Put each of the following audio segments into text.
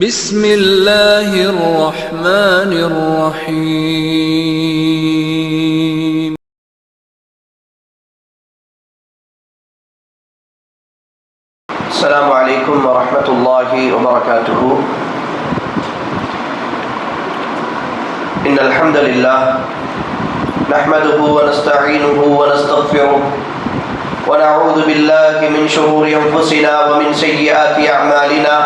بسم الله الرحمن الرحيم. السلام عليكم ورحمة الله وبركاته. إن الحمد لله نحمده ونستعينه ونستغفره ونعوذ بالله من شرور أنفسنا ومن سيئات أعمالنا.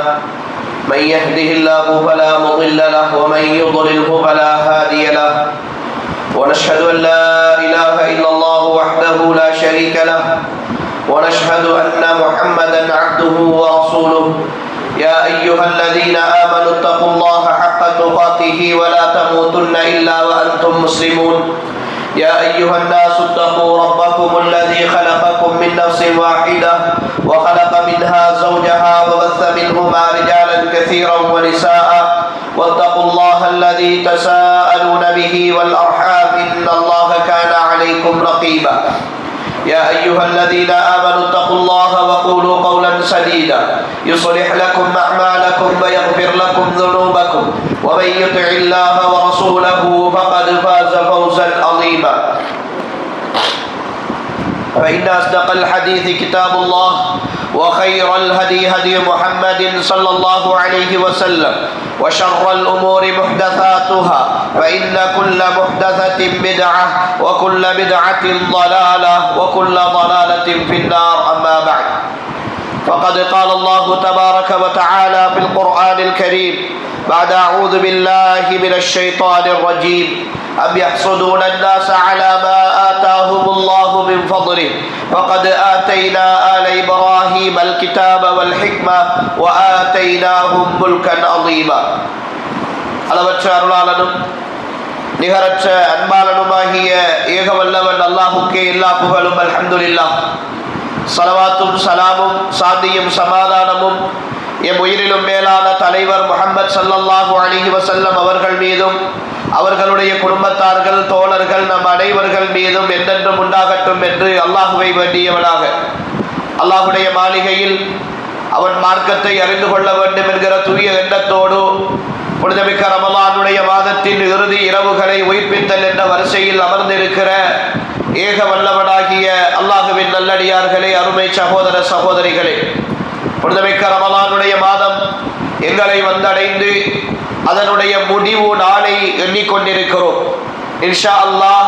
من يهده الله فلا مضل له ومن يضلله فلا هادي له. ونشهد أن لا إله إلا الله وحده لا شريك له ونشهد أن محمدا عبده ورسوله. يا أيها الذين آمنوا اتقوا الله حق تقاته ولا تموتن إلا وأنتم مسلمون. يا أيها الناس اتقوا ربكم الذي خلقكم من نفس واحدة وخلق منها زوجها وبث منهما رجالا كثيرا ونساء واتقوا الله الذي تساءلون به والأرحام إن الله كان عليكم رقيبا. يا أيها الذين آمنوا اتقوا الله وقولوا قولا سديدا يصلح لكم أعمالكم ويغفر لكم ذنوبكم ومن يطع الله ورسوله فقد فاز فوزا عظيما. فإن أصدق الحديث كتاب الله وخير الهدي هدي محمد صلى الله عليه وسلم وشر الأمور محدثاتها فإن كل محدثة بدعة وكل بدعة ضلالة وكل ضلالة في النار. أما بعد فقد قال الله تبارك وتعالى في القرآن الكريم بعد أعوذ بالله من الشيطان الرجيم أم يحسدون الناس على ما آتاهم الله من فضله فقد آتينا آل إبراهيم الكتاب والحكمة وآتيناهم ملكا عظيما. அளவற்ற அருளாளனும் நிகரற்ற அன்பாளனுமாகிய ஏகவல்லவன் அல்லாஹுக்கே எல்லா புகழும். அல்ஹம்துலில்லாஹ். ஸலவாத்தும் சலாமும் சாந்தியும் சமாதானமும் எம் உயிரிலும் மேலான தலைவர் முஹம்மது ஸல்லல்லாஹு அலைஹி வஸல்லம் அவர்கள் மீதும் அவர்களுடைய குடும்பத்தார்கள் தோழர்கள் நம் அனைவர்கள் மீதும் என்றென்றும் உண்டாகட்டும் என்று அல்லாஹுவை வேண்டியவனாக அல்லாஹுடைய மாளிகையில் அவன் மார்க்கத்தை அறிந்து கொள்ள வேண்டும் என்கிற தூய எண்ணத்தோடு புனிதமிக்க ரமலானுடைய மாதத்தின் இறுதி இரவுகளை உயிர்ப்பித்தல் என்ற வரிசையில் அமர்ந்திருக்கிற ஏக வல்லவனாகிய அல்லாஹுவின் நல்லடியார்களே, அருமை சகோதர சகோதரிகளே, புனிதமிக்க ரமலானுடைய மாதம் எங்களை வந்தடைந்து அதனுடைய முடிவு நாளை எண்ணிக்கொண்டிருக்கிறோம். இன்ஷா அல்லாஹ்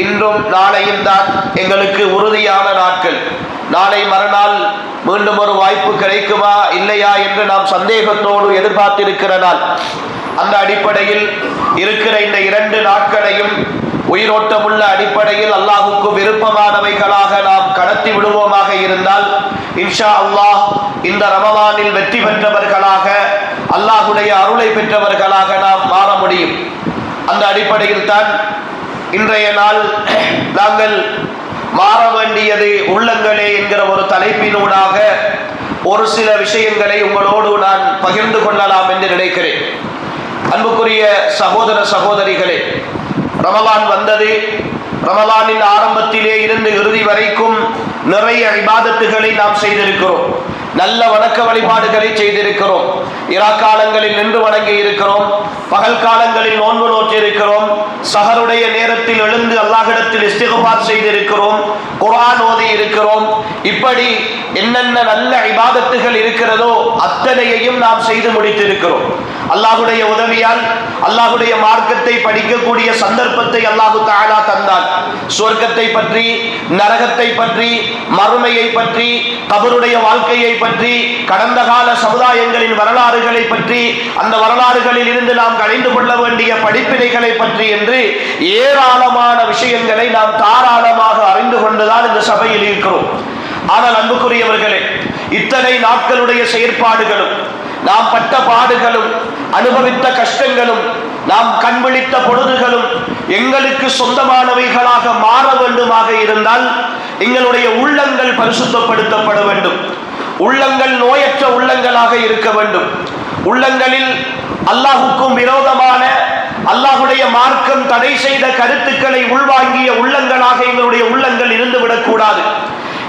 இன்றும் நாளையும் தான் எங்களுக்கு உறுதியான நாட்கள். நாளை மறுநாள் மீண்டும் ஒரு வாய்ப்பு கிடைக்குமா இல்லையா என்று நாம் சந்தேகத்தோடு எதிர்பார்த்திருக்கிற நாள். அந்த அடிப்படையில் இருக்கிற இந்த 2 நாட்களையும் உயிரோட்டமுள்ள அடிப்படையில் அல்லாஹுக்கு விருப்பமானவைகளாக நாம் கடத்தி விடுவோமாக இருந்தால் இன்ஷா அல்லாஹ் இந்த ரமலானில் வெற்றி பெற்றவர்களாக அல்லாஹுடைய அருளை பெற்றவர்களாக நாம் மாற முடியும். அந்த அடிப்படையில் தான் இன்றைய நாள் நாங்கள் மாற வேண்டியது உள்ளங்களே என்கிற ஒரு தலைப்பினூடாக ஒரு சில விஷயங்களை உங்களோடு நான் பகிர்ந்து கொள்ளலாம் என்று நினைக்கிறேன். அன்புக்குரிய சகோதர சகோதரிகளே, ரமலான் வந்தது. ரமலானின் ஆரம்பத்திலே இருந்து இறுதி வரைக்கும் நிறைய இபாதத்துகளை நாம் செய்திருக்கிறோம். நல்ல வணக்க வழிபாடுகளை செய்திருக்கிறோம். இராக்காலங்களில் நின்று வணங்கி இருக்கிறோம். பகல் காலங்களில் நோன்பு நோற்றிருக்கிறோம். சஹருடைய நேரத்தில் எழுந்து அல்லாஹ்விடத்தில் இஸ்திக்பார் செய்திருக்கிறோம். குர்ஆன் ஓதி இருக்கிறோம். இப்படி என்னென்ன நல்ல இபாதத்துகள் இருக்கிறதோ அத்தனையையும் நாம் செய்து முடித்திருக்கிறோம். அல்லாஹுடைய உதவியால் அல்லாஹுடைய மார்க்கத்தை படிக்கக்கூடிய சந்தர்ப்பத்தை அல்லாஹு தஆலா தந்தான். சொர்க்கத்தை பற்றி, நரகத்தை பற்றி, மறுமையை பற்றி, கபருடைய வாழ்க்கையை பற்றி, கடந்த கால சமுதாயங்களின் வரலாறுகளை பற்றி, அந்த வரலாறுகளில் இருந்து நாம் கணிந்து கொள்ள வேண்டிய படிப்பினைகளை பற்றி என்று ஏராளமான விஷயங்களை நாம் தாராளமாக அறிந்து கொண்டுதான் இந்த சபையில் இருக்கிறோம். ஆனால் அன்புக்குரியவர்களே, இத்தனை நாட்களுடைய செயற்பாடுகளும் நாம் பட்ட பாடுகளும் அனுபவித்த கஷ்டங்களும் நாம் கண்விழித்த பொழுதுகளும் எங்களுக்கு சொந்தமானவைகளாக மாற வேண்டுமாக இருந்தால் எங்களுடைய உள்ளங்கள் பரிசுத்தப்படுத்தப்பட வேண்டும். உள்ளங்கள் நோயற்ற உள்ளங்களாக இருக்க வேண்டும். உள்ளங்களில் அல்லாஹுக்கும் விரோதமான அல்லாஹுடைய மார்க்கம் தடை செய்த கருத்துக்களை உள்வாங்கிய உள்ளங்களாக எங்களுடைய உள்ளங்கள் இருந்துவிடக் கூடாது.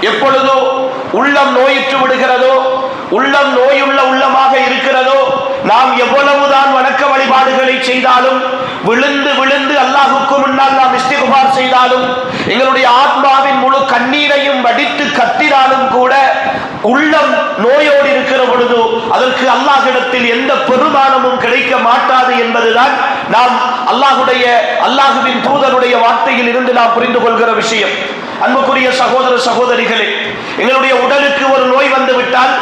எப்பொழுதோ உள்ளம் நோயுற்று விடுகிறதோ, உள்ளம் நோயுள்ள உள்ளமாக இருக்கிறதோ, நாம் எவ்வளவுதான் வணக்க வழிபாடுகளை செய்தாலும், விழுந்து விழுந்து அல்லாஹ்வுக்கு முன்னால் நாம் இஸ்திக்பார் செய்தாலும், எங்களுடைய ஆத்மாவின் முழு கண்ணீரையும் வடித்து கத்தினாலும் கூட உள்ளம் நோயோடு இருக்கிற பொழுது அதற்கு அல்லாஹ்விடத்தில் எந்த பெருமானமும் கிடைக்க மாட்டாது என்பதுதான் நாம் அல்லாஹ்வின் தூதருடைய வார்த்தையில் இருந்து நாம் புரிந்து கொள்கிற விஷயம். அன்புக்குரிய சகோதர சகோதரிகளே, எங்களுடைய உடலுக்கு ஒரு நோய் வந்துவிட்டால்,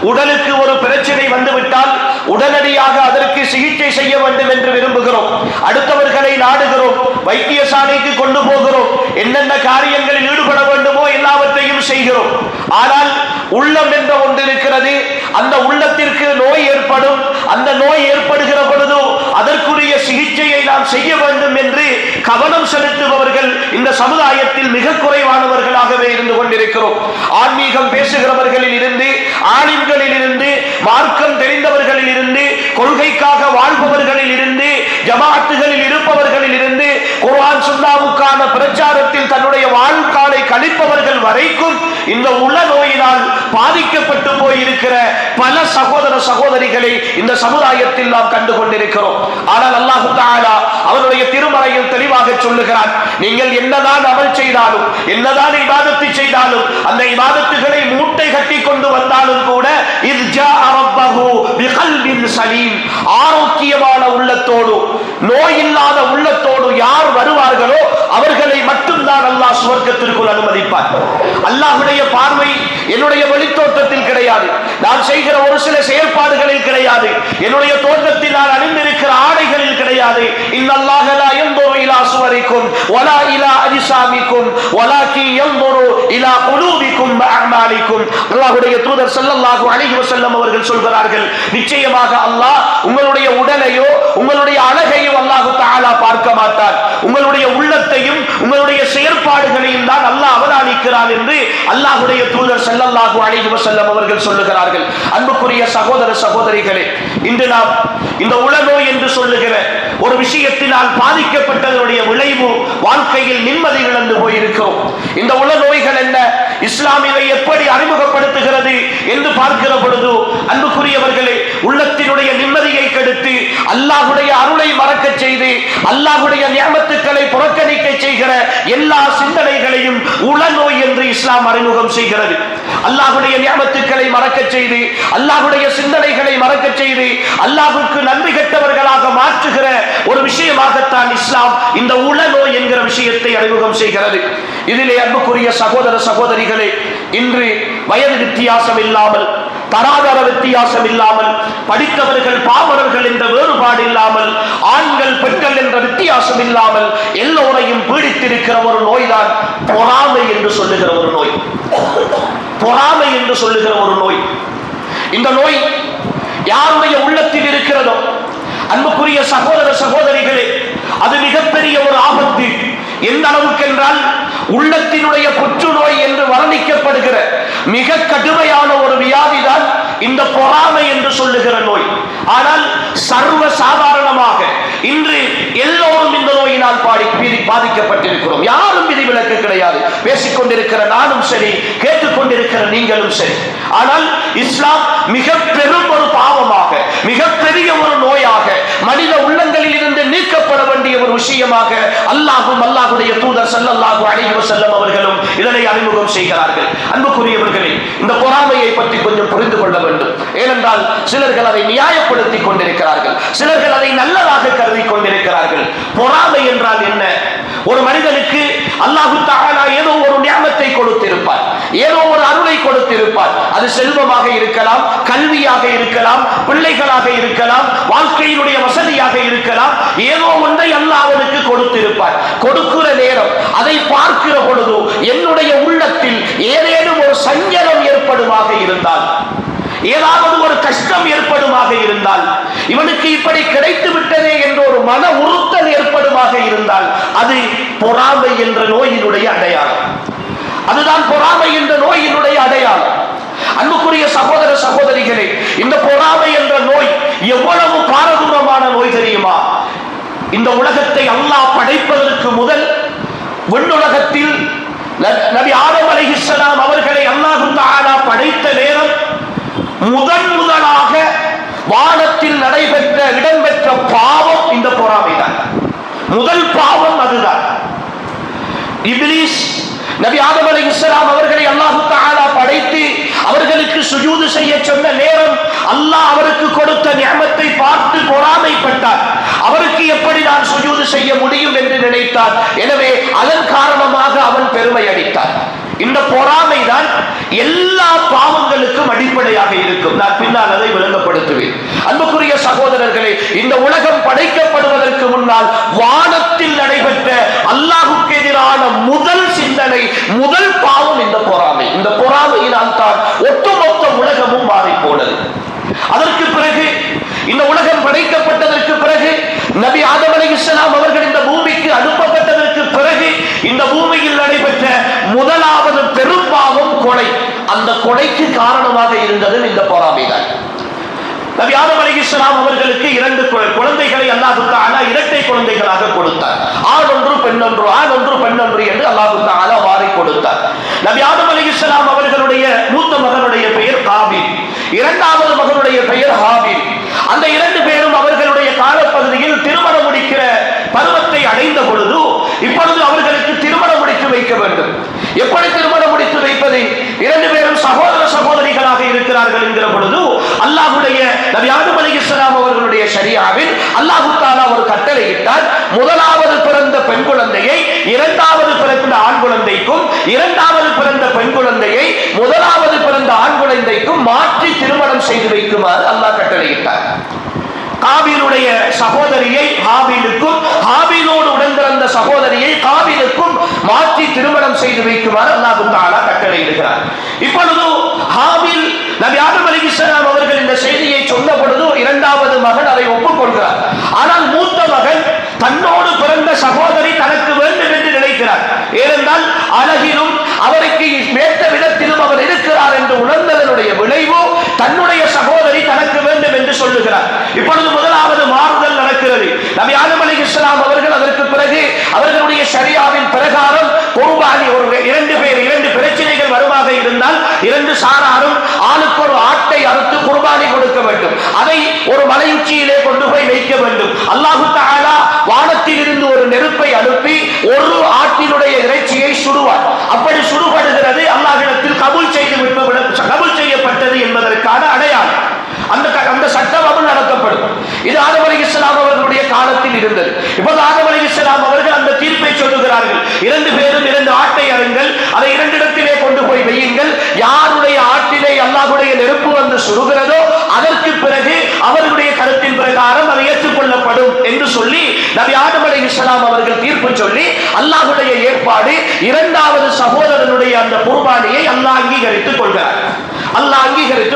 உடலுக்கு ஒரு பிரச்சனை வந்துவிட்டால் உடனடியாக அதற்கு சிகிச்சை செய்ய வேண்டும் என்று விரும்புகிறோம். அடுத்தவர்களை நாடுகிறோம், வைத்தியசாலைக்கு கொண்டு போகிறோம், என்னென்ன காரியங்களில் ஈடுபட வேண்டுமோ எல்லாவற்றையும் செய்கிறோம். ஆனால் உள்ளம் என்ற ஒன்று இருக்கிறது. அந்த உள்ளத்திற்கு நோய் ஏற்படும். அந்த நோய் ஏற்படுகிற பொழுது அதற்குரிய சிகிச்சையை நாம் செய்ய வேண்டும் என்று கவனம் செலுத்துபவர்கள் இந்த சமுதாயத்தில் மிக குறைவானவர்களாகவே இருந்து கொண்டிருக்கிறோம். ஆன்மீகம் பேசுகிறவர்களில் இருந்து, ஆலிம்களில் இருந்து, மார்க்கம் தெரிந்தவர்களில் இருந்து, கொள்கைக்காக வாழ்பவர்களில் இருந்து, ஜமாத்துகளில் இருப்பவர்களில் இருந்து, குர்ஆன் சுன்னாவுக்கான பிரச்சாரத்தில் தன்னுடைய வாழ்நாளை கழிப்பவர்கள் வரைக்கும் இந்த உள்ள நோயினால் பாதிக்கப்பட்டு போயிருக்கிற பல சகோதர சகோதரிகளை இந்த சமுதாயத்தில் நாம் கண்டு கொண்டிருக்கிறோம். ஆனால் அல்லாஹ் தஆலா அவருடைய திருமறையில் தெளிவாக சொல்லுகிறார், நீங்கள் என்னதான் அமல் செய்தாலும், என்னதான் இபாதத்து செய்தாலும், அந்த இபாதத்துகளை மூட்டை கட்டி கொண்டு வந்தாலும் கூட இத்ஜா ரப்பஹு பிகல்பின் சலீம், ஆரோக்கியமான உள்ளத்தோடு, நோய் இல்லாத உள்ளத்தோடு யார் வருவார்களோ அவர்களை மட்டும்தான் அல்லாஹ் சுவர்க்கத்திற்குள் அனுமதிப்பார். அல்லாஹ்வுடைய பார்வை என்னுடைய வெளித்தோட்டத்தில் கிடையாது, நான் செய்கிற ஒரு சில செயல்பாடுகளில் கிடையாது, என்னுடைய தோட்டத்தில் நான் அணிந்திருக்கிற ஆடைகளில் கிடையாது. இன்னல்லாஹ லா யன்துரு இலா சுவரிக்கும் வலா இலா அஜ்சாமிக்கும் வலாகின் யன்துரு இலா குலூபிக்கும் வ அஅமாலிக்கும். அல்லாஹ்வுடைய தூதர் ஸல்லல்லாஹு அலைஹி வஸல்லம் அவர்கள் சொல்கிறார்கள், நிச்சயமாக அல்லாஹ் உங்களுடைய உடலையோ உங்களுடைய அழகையோ அல்லாஹ் தஆலா பார்க்க மாட்டார், உங்களுடைய உள்ளத்தையும் உங்களுடைய செயற்பாடுகளையும் தான் அல்லாஹ் அவதானிக்கிறான் என்று அல்லாஹ்வுடைய தூதர் ஸல்லல்லாஹு அலைஹி வஸல்லம் அவர்கள் சொல்லுகிறார்கள். அன்புக்குரிய சகோதர சகோதரிகளே, இன்று நாம் இந்த உளநோய் என்று சொல்லுகிற ஒரு விஷயத்தினால் பாதிக்கப்பட்டதனுடைய விளைவு வாழ்க்கையில் நிம்மதி இழந்து போயிருக்கிறோம். இந்த உளநோய்கள் என்ன, இஸ்லாம் இதை எப்படி அறிமுகப்படுத்துகிறது என்று பார்க்கிற பொழுது அன்புக்குரியவர்களே, உள்ளத்தினுடைய நிம்மதியை கெடுத்து அல்லாஹ்வுடைய அருளை மறக்க செய்து அல்லாஹ்வுடைய நியமத்துக்களை புறக்கணிக்க செய்கிற எல்லா சிந்தனைகளையும் உளநோய் என்று இஸ்லாம் அறிமுகம் செய்கிறது. அல்லாஹ்வுடைய நியமத்துக்களை மறக்க செய்து, அல்லாஹ்வுடைய சிந்தனைகளை மறக்க செய்து அல்லாஹ்வுக்கு நன்றி கெட்டவர்களாக மாற்றுகிற ஒரு விஷயமாகத்தான் இஸ்லாம் இந்த உளநோய் என்கிற விஷயத்தை அறிமுகம் செய்கிறது. இதிலே அன்புக்குரிய சகோதர சகோதரிகளே, இன்று வயது வித்தியாசம் இல்லாமல், தராதர வித்தியாசம் இல்லாமல், படித்தவர்கள் பாமரர்கள் என்ற வேறுபாடு இல்லாமல், ஆண்கள் பெண்கள் என்ற வித்தியாசம் இல்லாமல் எல்லோரையும் பீடித்திருக்கிற ஒரு நோய்தான் பொறாமை என்று சொல்லுகிற ஒரு நோய். பொறாமை என்று சொல்லுகிற ஒரு நோய். இந்த நோய் யாருடைய உள்ளத்தில் இருக்கிறதோ அன்புக்குரிய சகோதர சகோதரிகளே, அது மிகப்பெரிய ஒரு ஆபத்து. எந்த அளவுக்கு என்றால், உள்ளத்தினுடைய புற்றுநோய் என்று வர்ணிக்கப்படுகிற மிக கடுமையான ஒரு வியாதிதான் இந்த பொறாமை என்று சொல்லுகிற நோய். ஆனால் சர்வ சாதாரணமாக இன்று எல்லோரும் இந்த நோயினால் பாதிக்கப்பட்டிருக்கிறோம். யாரும் விதிவிலக்கு கிடையாது. பேசிக்கொண்டிருக்கிற நானும் சரி, கேட்டுக்கொண்டிருக்கிற நீங்களும் சரி. ஆனால் இஸ்லாம் மிக பெரும் ஒரு பாவமாக, மிகப்பெரிய ஒரு நோயாக, மனித உள்ளங்களில் இருந்து நீக்கப்பட வேண்டிய ஒரு விஷயமாக அல்லாஹ்வும் அல்லாஹ்வுடைய தூதர் ஸல்லல்லாஹு அலைஹி வஸல்லம் அவர்களும் இதனை அறிமுகம் செய்கிறார்கள். அன்புக்குரியவர்களே, இந்த பொறாமையை பற்றி கொஞ்சம் புரிந்து கொள்ள வேண்டும். ஏனென்றால் சிலர்கள் அதை நியாயப்படுத்திக் கொண்டிருக்கிறார்கள், சிலர்கள் அதை நல்லதாக கருதி கொண்டிருக்கிறார்கள். பொறாமை என்றால் என்ன? ஒரு மனிதனுக்கு அல்லாஹ் தஆலா ஏதோ ஒரு நியமத்தை கொடுத்திருப்பார், ஏதோ ஒரு அருளை கொடுத்திருப்பார். அது செல்வமாக இருக்கலாம், கல்வியாக இருக்கலாம், பிள்ளைகளாக இருக்கலாம், வாழ்க்கையினுடைய வசதியாக இருக்கலாம். ஏதோ ஒன்றை அல்லாஹ் அவனுக்கு கொடுத்திருப்பார். கொடுக்கிற நேரம் அதை பார்க்கிற பொழுது என்னுடைய உள்ளத்தில் ஏதேனும் ஒரு சஞ்சலம் ஏற்படுமாக இருந்தால், ஏதாவது ஒரு கஷ்டம் ஏற்படுமாக இருந்தால், இவனுக்கு இப்படி கிடைத்து விட்டதே என்ற ஒரு மன உறுத்தல் ஏற்படுமாக இருந்தால், அது பொறாமை என்ற நோயினுடைய அடையாளம். அதுதான் பொறாமை என்ற நோயினுடைய அடையாளம். அன்புக்குரிய சகோதர சகோதரிகளே, இந்த பொறாமை என்ற நோய் எவ்வளவு பாரதூரமான நோய் தெரியுமா? இந்த உலகத்தை அல்லாஹ் படைப்பதற்கு முதல் விண்ணுலகத்தில் நபி ஆதம் அலைஹிஸ்ஸலாம் அவர்களை அல்லாஹ் தஆலா படைத்த நேரம் முதலாக வானத்தில் நடைபெற்ற இடம்பெற்ற பாவம் இந்த பொறாமைதான். முதல் பாவம் அதுதான். இப்லீஸ் நபி ஆதம் அலைஹிஸ்ஸலாம் அவர்களை அல்லாஹ் தஆலா படைத்து அவர்களுக்கு சுஜூது செய்ய சொன்ன நேரம் அல்லாஹ் அவருக்கு கொடுத்த நிஅமத்தை பார்த்து பொறாமைப்பட்டார். அவருக்கு எப்படி நான் சுஜூது செய்ய முடியும் என்று நினைத்தார். எனவே அதன் காரணமாக அவன் பெருமை அடித்தார். இந்த பொறாமை தான் எல்லா பாவங்களுக்கும் அடிப்படையாக இருக்கும். நான் பின்னால் அதை விளங்கப்படுத்துவேன். அன்புக்குரிய சகோதரர்களே, இந்த உலகம் படைக்கப்படுவதற்கு முன்னால் வானத்தில் நடைபெற்ற அல்லாஹ்வுக்கு எதிரான முதல் சிந்தனை, முதல் பாவம் இந்த பொறாமை. இந்த பொறாமையினால் தான் ஒட்டுமொத்த உலகமும் மாறி போனது. அதற்கு பிறகு இந்த உலகம் படைக்கப்பட்டதற்கு பிறகு நபி ஆதம் அலைஹிஸ்ஸலாம் அவர்கள் இந்த பூமிக்கு அனுப்பப்பட்டதற்கு பிறகு இந்த பூமியில் நடைபெற்ற முதலாவது பெரும்பாவம் கொலை. அந்த கொலைக்கு காரணமாக இருந்தது இந்த பொறாமைதான். நபி ஆதம் அலைஹிஸ்ஸலாம் அவர்களுக்கு 2 குழந்தைகளை அல்லாஹ் தஆலா இரட்டை குழந்தைகளாக கொடுத்தார். ஆண் ஒன்று பெண் ஒன்று, ஆண் ஒன்று பெண் ஒன்று என்று அல்லாஹ் தஆலா வாரி கொடுத்தார். நபி ஆதம் அலைஹிஸ்ஸலாம் அவர்களுடைய மூத்த மகனுடைய பெயர் காபீல், இரண்டாவது மகனுடைய பெயர் ஹாபீல். அந்த 2 பேரும் அவர்களுடைய காலப்பகுதியில் திருமணம் முடிக்கிற பருவத்தை அடைந்த பொழுது இப்பொழுது அவர்களுக்கு திருமணம் முடித்து வைக்க வேண்டும். எப்படி திருமணம் முடித்து வைப்பது? 2 பேரும் சகோதர சகோதரிகளாக இருக்கிறார்கள் என்கிற பொழுது அல்லாஹ்வுடைய நபி ஆதம் அலைஹிஸ்ஸலாம் அவர்களுடைய ஷரீஅவில் அல்லாஹ் தஆலா ஒரு கட்டளை இட்டார். முதலாவது பிறந்த பெண் குழந்தையை இரண்டாவது பிறந்த ஆண் குழந்தைக்கும், இரண்டாவது பிறந்த பெண் குழந்தையை முதலாவது பிறந்த ஆண் குழந்தைக்கும் மாற்றி திருமணம் செய்து வைக்குமாறு அல்லாஹ் கட்டளை இட்டார். காபீலுடைய சகோதரியை ஹாபீலுக்கும், ஹாபீலோடு உடன் பிறந்த சகோதரியை காபீலுக்கும் மாற்றி திருமணம் செய்து வைக்குமாறு அல்லாஹ் தஆலா கட்டளை இடுகிறார். இப்பொழுது ஹாபீல் நபி ஆதம் அலைஹிஸ்ஸலாம் அவர்கள் இந்த செய்தியை சொன்ன பொழுது இரண்டாவது மகன் அதை ஒப்புக்கொள்கிறார். ஆனால் மூத்த மகன் தன்னோடு பிறந்த சகோதரி தனக்கு வேண்டும் என்று நினைக்கிறார். ஏனென்றால் அழகிலும் அவருக்கு மேற்ற விதத்திலும் அவர் இருக்கிறார் என்று உணர்ந்ததனுடைய விளைவு தன்னுடைய சகோதரி தனக்கு வேண்டும் என்று சொல்லுகிறார். இப்பொழுது முதலாவது மாறுதல் நடக்கிறது. நபி ஆதம் அலைஹிஸ்ஸலாம் அவர்கள் அதற்கு பிறகு அவர்களுடைய ஷரீஅவின் பிரகாரம் குர்பானி, ஒரு 2 பேர் 2 பிரச்சனைகள் வருமாக இருந்தால் 2 சாராரும் ஆளுக்கு ஒரு ஆட்டை அறுத்து குர்பானி கொடுக்க வேண்டும். அதை ஒரு மலை உச்சியிலே கொண்டு போய் வைக்க வேண்டும். அல்லாஹ் தஆலா வானத்தில் இருந்து ஒரு நெருப்பை அனுப்பி ஒரு ஆட்டினுடைய இறைச்சியை சுடுவார். அப்படி சுடுபடுகிறது அல்லாஹ்விடத்தில் கபூல் செய்யப்பட்டது என்பதற்கான அடையாளம். அந்த சட்டம் அமல் நடத்தப்படும். இது ஆதம் அலைஹிஸ்ஸலாம் அவர்களுடைய காலத்தில் இருந்தது. இப்போது ஆதம் அலைஹிஸ்ஸலாம் அவர்கள் அந்த தீர்ப்பை சொல்லுகிறார்கள். 2 பேரும் 2 ஆட்டை அருங்கள், அதை 2 இடத்திலே கொண்டு போய் வையுங்கள். யாருடைய ஆட்டிலே அல்லாஹ்வுடைய நெருப்பு வந்து சுடுகிறதோ அதற்கு பிறகு அவர்களுடைய கருத்தின் பிரகாரம் அது ஏற்றுக்கொள்ளப்படும் என்று சொல்லி நபி ஆதம் அலைஹிஸ்ஸலாம் அவர்கள் தீர்ப்பு சொல்லி அல்லாஹ்வுடைய ஏற்பாடு இரண்டாவது சகோதரனுடைய அந்த குர்பானியை அல்லாஹ் அங்கீகரித்துக்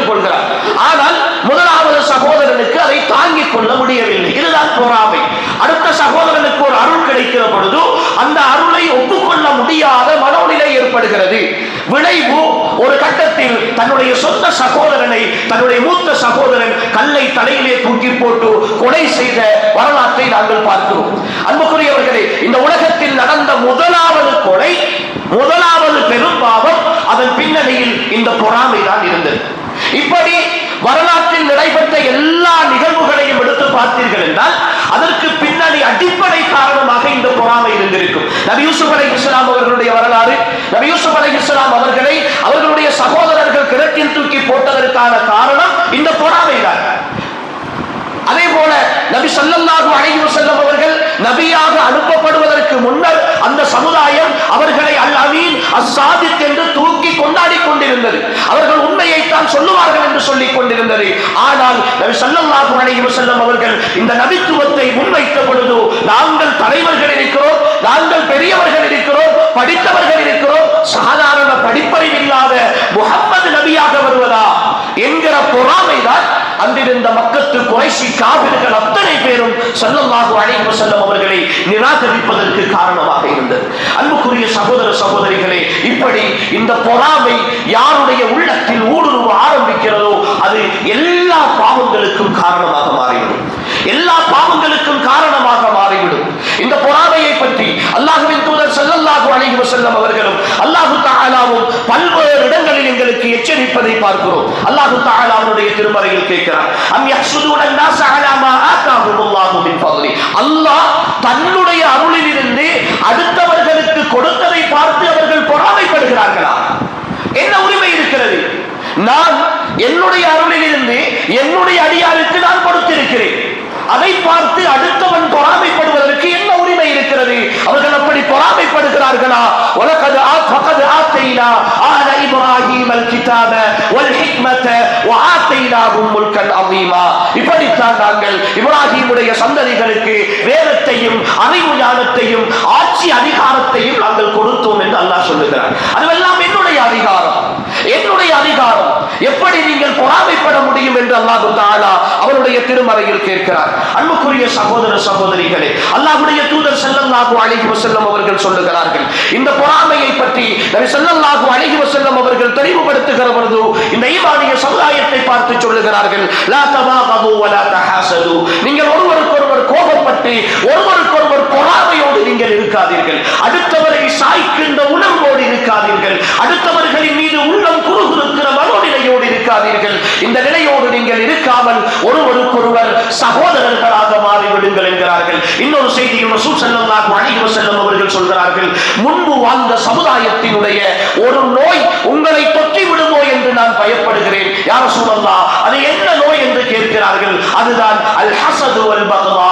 கொள்கிறார். ஆனால் முதலாவது சகோதரனுக்கு அதை தாங்கிக் கொள்ள முடியவில்லை. இதுதான் பொறாமை. அடுத்த சகோதரனுக்கு ஒரு அருள் கிடைக்கிற பொழுது அந்த அருளை ஒப்புக்கொள்ள முடியாத மனோநிலை ஏற்படுகிறது. விளைவு ஒரு கட்டத்தில் தன்னுடைய சொந்த சகோதரனை, தன்னுடைய மூத்த சகோதரன் கல்லை தலையிலே தூக்கி போட்டு கொலை செய்த வரலாற்றை நாங்கள் பார்க்கிறோம். அன்புக்குரியவர்களே, இந்த உலகத்தில் நடந்த முதலாவது கொலை, முதலாவது பெரும் பாவம், அதன் பின்னணியில் இந்த பொறாமை தான் இருந்தது. இப்படி வரலாற்றில் நடைபெற்ற எல்லா நிகழ்வுகளையும் எடுத்து பார்த்தீர்கள் என்றால் அதற்கு பின்னணி அடிப்படை காரணமாக இந்த பொறாமை இருந்திருக்கும். நபி யூசுப் அலைஹிஸ்ஸலாம் அவர்களுடைய வரலாறு, நபி யூசுப் அலைஹிஸ்ஸலாம் அவர்களை அவர்களுடைய சகோதரர்கள் கிணற்றில் தூக்கி போட்டதற்கான காரணம் இந்த பொறாமை தான். அதே போல நபி ஸல்லல்லாஹு அலைஹி வஸல்லம் அவர்கள் நபியாக அனுப்பப்படுவதற்கு முன்னர் அந்த சமுதாயம் அவர்களை அல் அமீன் அஸ்-சாதிக் என்று தூக்கி கொண்டாடி கொண்டிருந்தது. அவர்கள் உண்மையை தான் சொல்லுவார்கள் என்று சொல்லிக் கொண்டிருந்தது. ஆனால் நபி ஸல்லல்லாஹு அலைஹி வஸல்லம் அவர்கள் இந்த நபித்துவத்தை முன்வைத்த பொழுது நாங்கள் தலைவர்கள் இருக்கிறோம், நாங்கள் பெரியவர்கள் இருக்கிறோம், படித்தவர்கள் இருக்கிறோம், சாதாரண படிப்பறிவு இல்லாத முஹம்மது நபியாக வருவதா என்கிற பொறாமை தான் அங்கிருந்த மக்கத்து குறைஷி காபிர்கள் அத்தனை பேரும் ஸல்லல்லாஹு அலைஹி வஸல்லம் அவர்களை நிராகரிப்பதற்கு காரணமாக இருந்தது. அன்புக்குரிய சகோதர சகோதரிகளே, இப்படி இந்த பொறாமை யாருடைய உள்ளத்தில் ஊடுருவ ஆரம்பிக்கிறதோ அது எல்லா பாவங்களுக்கும் காரணமாக மாறிவிடும். எல்லா பாவங்களுக்கும் காரணமாக மாறிவிடும். இந்த பொறாமையை பற்றி அல்லாஹ்வின் தூதர் ஸல்லல்லாஹு அலைஹி வஸல்லம் அவர்களும் அல்லாஹ் தஆலாவும் பல்வேறு இடங்களில் எங்களுக்கு எச்சரிப்பதை பார்க்கிறோம். அல்லாஹ் தஆலா அவருடைய திருமறையில் கேட்கிறார், அம் யஹ்சுதுன الناس على ما آتاهم الله من فضله. அல்லாஹ் தன்னுடைய அருளிலிருந்து அடுத்தவர்களுக்கு கொடுத்ததை பார்த்து அவர்கள் பொறாமைப்படுகிறார்களா? என்ன உரிமை இருக்கிறது? நான் என்னுடைய அருளிலிருந்து என்னுடைய அடியாருக்கு நான் கொடுத்திருக்கிறேன், அதை பார்த்து அடுத்தவன் பொறாமைப்படுவதற்கு என்ன உரிமை இருக்கிறது? அவர்கள் அப்படி பொறாமைப்படுகிறார்களா? وَلَقَدْ آتَيْنَا آلَ إِبْرَاهِيمَ الْكِتَابَ وَالْحِكْمَةَ وَآتَيْنَاهُمْ مُلْكًا عَظِيمًا. இப்படித்தான் நாங்கள் இப்ராஹீமுடைய சந்ததிகளுக்கு வேதத்தையும் அறிவு ஞானத்தையும் ஆட்சி அதிகாரத்தையும் நாங்கள் கொடுத்தோம் என்று அல்லாஹ் சொல்லுகிறார். அதுவெல்லாம் என்னுடைய அதிகாரம், என்னுடைய அதிகாரம். எப்படி நீங்கள் பொறாமைப்பட முடியும் என்று அல்லாஹ் தஆலா அவருடைய திருமறையில் கேட்கிறார். அன்புக்குரிய சகோதர சகோதரிகளே, அல்லாஹ்வுடைய தூதர் ஸல்லல்லாஹு அலைஹி வஸல்லம் அவர்கள் சொல்லுகிறார்கள், இந்த பொறாமையை பற்றி நபி ஸல்லல்லாஹு அலைஹி வஸல்லம் அவர்கள் தெளிவுபடுத்துகிற பொழுது இந்த ஈமானிய சமுதாயத்தை பார்த்து சொல்லுகிறார்கள், லா தபாகது வலா தஹாசது. நீங்கள் ஒருவருக்கொருவர் கோபப்பட்டு ஒருவருக்கொருவர் பொறாமையோடு நீங்கள் இருக்காதீர்கள், அடுத்தவரை சாய்க்கின்ற உணர்வோடு இருக்காதீர்கள், அடுத்தவர்களின் மீது உள்ளம் குறுகுறுக்கிற மனோநிலையோடு இருக்காதீர்கள். இந்த நிலையோடு நீங்கள் இருக்காமல் ஒருவருக்கொருவர் சகோதரர்களாக மாறிவிடுங்கள் என்கிறார்கள். இன்னொரு செய்தியில் ரசூல் ஸல்லல்லாஹு அலைஹி வஸல்லம் அவர்கள் சொல்கிறார்கள், முன்பு வாழ்ந்த சமுதாயத்தினுடைய ஒரு நோய் உங்களை தொற்றி விடுமோ என்று நான் பயப்படுகிறேன். யா ரசூலல்லாஹ், அது என்ன நோய் என்று கேட்கிறார்கள். அதுதான் அல் ஹஸது வல் பக்ரா,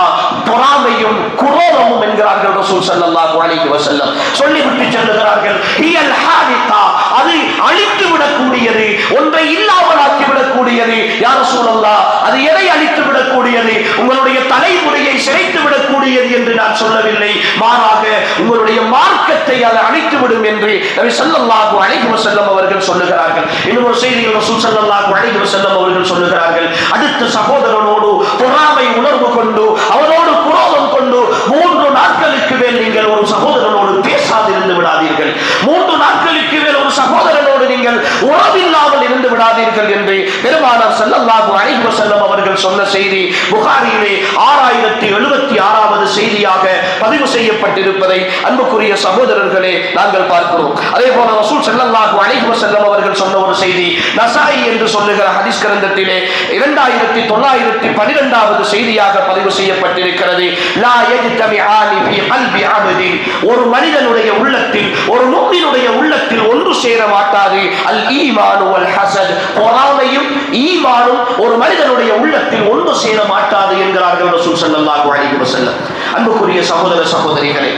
பொறாமையும் குரோதமும் என்கிறார்கள் ரசூல் ஸல்லல்லாஹு அலைஹி வஸல்லம். சொல்லிவிட்டு சொல்லுகிறார்கள், ஹியல் ஹாலிகா, அது அழித்து விடக்கூடியது, ஒன்றை இல்லாமலாக்கி விடக்கூடியது. யா ரசூலல்லாஹ், அது எதை அழித்து விடக்கூடியது? உங்களுடைய தலைமுறையை சிரைத்து விடக்கூடியது என்று நான் சொல்லவில்லை, மாறாக உங்களுடைய மார்க்கத்தை அது அழித்து விடும் என்று நபி ஸல்லல்லாஹு அலைஹி வஸல்லம் அவர்கள் சொல்லுகிறார்கள். இன்னொரு செய்தியில் ரசூல் ஸல்லல்லாஹு அலைஹி வஸல்லம் அவர்கள் சொல்லுகிறார்கள், அடுத்த சகோதரனோடு பொறாமை உணர்வு கொண்டு அவனோடு குரோதம் கொண்டு 3 நாட்களுக்கு மேல் நீங்கள் ஒரு சகோதரனோடு பேசாதிருந்து விடாதீர்கள், 3 நாட்களுக்கு மேல் ஒரு சகோதரனோடு நீங்கள் உறவில்லாமல் இருந்து விடாதீர்கள் என்று பெருமானார் ஸல்லல்லாஹு அலைஹி வஸல்லம் அவர்கள் சொன்ன செய்தி புகாரியிலே 6076வது செய்தியாக பதிவு செய்யப்பட்டிருப்பதை அன்புக்குரிய சகோதரர்களே நாங்கள் பார்க்கிறோம். அதே போல ரசூல் ஸல்லல்லாஹு அலைஹி வஸல்லம் அவர்கள் சொன்ன ஒரு செய்தி நசாயி என்று சொல்லுகிற ஹதீஸ் கிரந்தத்திலே 2912வது செய்தியாக பதிவு செய்யப்பட்டிருக்கிறது. லா யஜ்தமிஆனி ஃபீ கல்பி அப்தின், ஒரு மனிதனுடைய உள்ளத்தில், ஒரு முஃமினுடைய உள்ளத்தில் ஒன்று சேர மாட்டாது. அல் ஈமானு வல் ஹஸத், பொறாமையும் ஈமானும் ஒரு மனிதனுடைய உள்ளத்தில் ஒன்று சேர மாட்டாது என்கிறார்கள் ரசூல் ஸல்லல்லாஹு அலைஹி வஸல்லம். அன்புக்குரிய சகோதர சகோதரிகளே,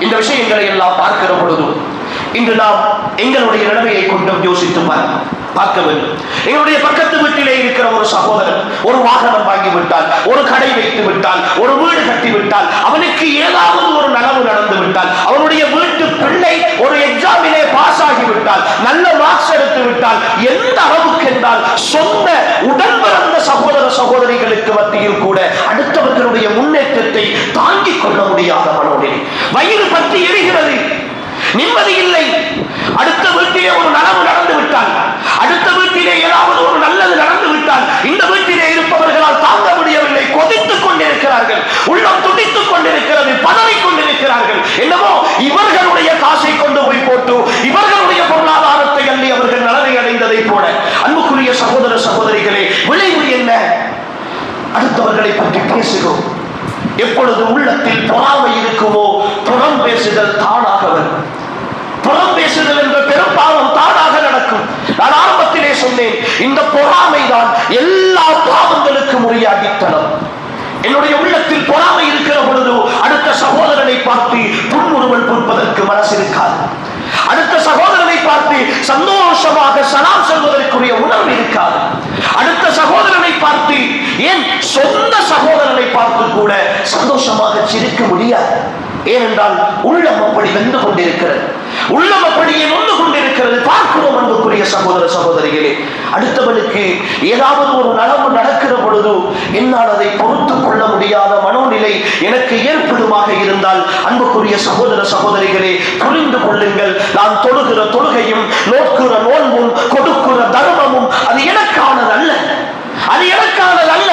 இந்த விஷயங்களை எல்லாம் பார்க்கிற பொழுது இன்று நாம் எங்களுடைய நிலைமையை கொண்டும் யோசித்து பார்க்க வேண்டும். எங்களுடைய பக்கத்து வீட்டிலே இருக்கிற ஒரு சகோதரன் ஒரு வாகனம் வாங்கி விட்டால், ஒரு கடை வைத்து விட்டால், ஒரு வீடு கட்டி விட்டால், அவனுக்கு ஏதாவது ஒரு நலவு நடந்து விட்டால், அவனுடைய வீட்டு பிள்ளை ஒரு எக்ஸாமிலே பாஸ் ஆகிவிட்டால், நல்ல மார்க்ஸ் எடுத்து விட்டால், எந்த அளவுக்கு என்றால் சொந்த உடன் பிறந்த சகோதர சகோதரிகளுக்கு மத்தியில் கூட அடுத்தவர்களுடைய முன்னேற்றத்தை தாங்கிக் கொள்ள முடியாத மனோநிலை, வயிறு பற்றி எரிகிறது, நிம்மதி இல்லை. அடுத்த வீட்டிலே ஒரு நலவு நடந்து விட்டால், அடுத்த வீட்டிலே ஏதாவது ஒரு நல்லது நடந்து விட்டால், இந்த வீட்டிலே இருப்பவர்களால் தாங்க முடியவில்லை, கொதித்துக் கொண்டிருக்கிறார்கள், உள்ளம் துடித்துக் கொண்டிருக்கிறது, பதறிக் கொண்டிருக்கிறார்கள். என்னமோ இவர்களுடைய காசை கொண்டு போய் போட்டு இவர்களுடைய பொருளாதாரத்தை அள்ளி அவர்கள் நலனை அடைந்ததை போல. அன்புக்குரிய சகோதர சகோதரிகளே, விளைவு என்ன? அடுத்தவர்களை பற்றி பேசுகிறோம். எப்பொழுது உள்ளத்தில் பொறாமை இருக்குமோ புறம் பேசுதல் தானாக வரும். புறம் பேசுதல் என்ற பெரும் பாவம் தானாக நடக்கும். நான் ஆரம்பத்திலே சொன்னேன், இந்த பொறாமை தான் எல்லா பாவங்களுக்கும் உரிய அடித்தளம். என்னுடைய உள்ளத்தில் பொறாமை இருக்கிற பொழுது அடுத்த சகோதரனை பார்த்து புன்முறுவல் பூப்பதற்கு மனசு இருக்காது. அடுத்த சகோதரனை பார்த்து சந்தோஷமாக சலாம் சொல்வதற்குரிய உணர்வு இருக்காது. அடுத்த சகோதரனை பார்த்து, ஏன் சொந்த சகோதரனை பார்த்து கூட சந்தோஷமாக சிரிக்க முடியாது. ஏனென்றால் உள்ளம் அப்படி வெந்து கொண்டிருக்கிறது, உள்ளம் அப்படியே நொந்து கொண்டிருக்கிறது. பார்க்கிறோம் அன்புக்குரிய சகோதர சகோதரிகளே, அடுத்தவனுக்கு ஏதாவது ஒரு நலவு நடக்கிற பொழுது என்னால் அதை பொறுத்துக் கொள்ள முடியாத மனோநிலை எனக்கு ஏற்படுமாக இருந்தால், அன்புக்குரிய சகோதர சகோதரிகளே புரிந்து கொள்ளுங்கள், நான் தொழுகிற தொழுகையும் நோக்குகிற நோன்பும் கொடுக்கிற தர்மமும் அது எனக்கானது அல்ல, அது எனக்கானது அல்ல.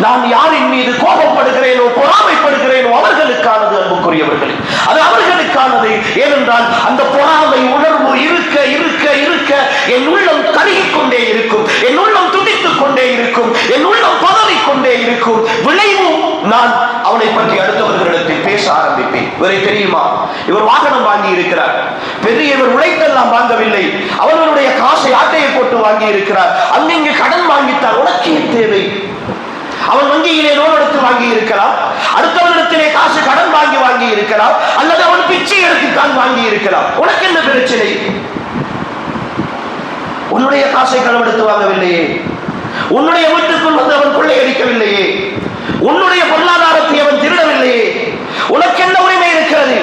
நான் யாரின் மீது கோபப்படுகிறேனோ பொறாமைப்படுகிறேனோ அவர்களுக்கானது அன்புக்குரியவர்களே, அது அவர்களுக்கானது. ஏனென்றால் அந்த பொறாமை உணர்வு இருக்க இருக்க இருக்க என் உள்ளம் கருகிக் கொண்டே இருக்கும், என் உள்ளம் துடித்துக் கொண்டே இருக்கும், என் உள்ளம் பதறிக் கொண்டே இருக்கும். விளைவு நான் அவனை பற்றி அடுத்தவர்களிடத்தில் பேச ஆரம்பிப்பேன். இவரை தெரியுமா, இவர் வாகனம் வாங்கி இருக்கிறார், பெரியவர் உழைத்தெல்லாம் வாங்கவில்லை, அவர்களுடைய காசை ஆட்டையை போட்டு வாங்கி இருக்கிறார், அங்கிங்கு கடன் வாங்கித்தார். உனக்கு ஏன் தேவை? அவன் வங்கியிலே லோன் எடுத்து வாங்கி இருக்கலாம், அடுத்தவரிடத்திலே காசு கடன் வாங்கி இருக்கலாம், அல்லது அவன் பிச்சை எடுத்துத்தான் வாங்கி இருக்கலாம். உனக்கு என்ன பிரச்சனை? உன்னுடைய காசை களவெடுத்து வாங்கவில்லையே, உன்னுடைய வீட்டுக்குள் வந்து அவன் கொள்ளையடிக்கவில்லையே, உன்னுடைய பொருளாதாரத்தை அவன் திருடவில்லையே, உனக்கு என்ன உரிமை இருக்கிறது?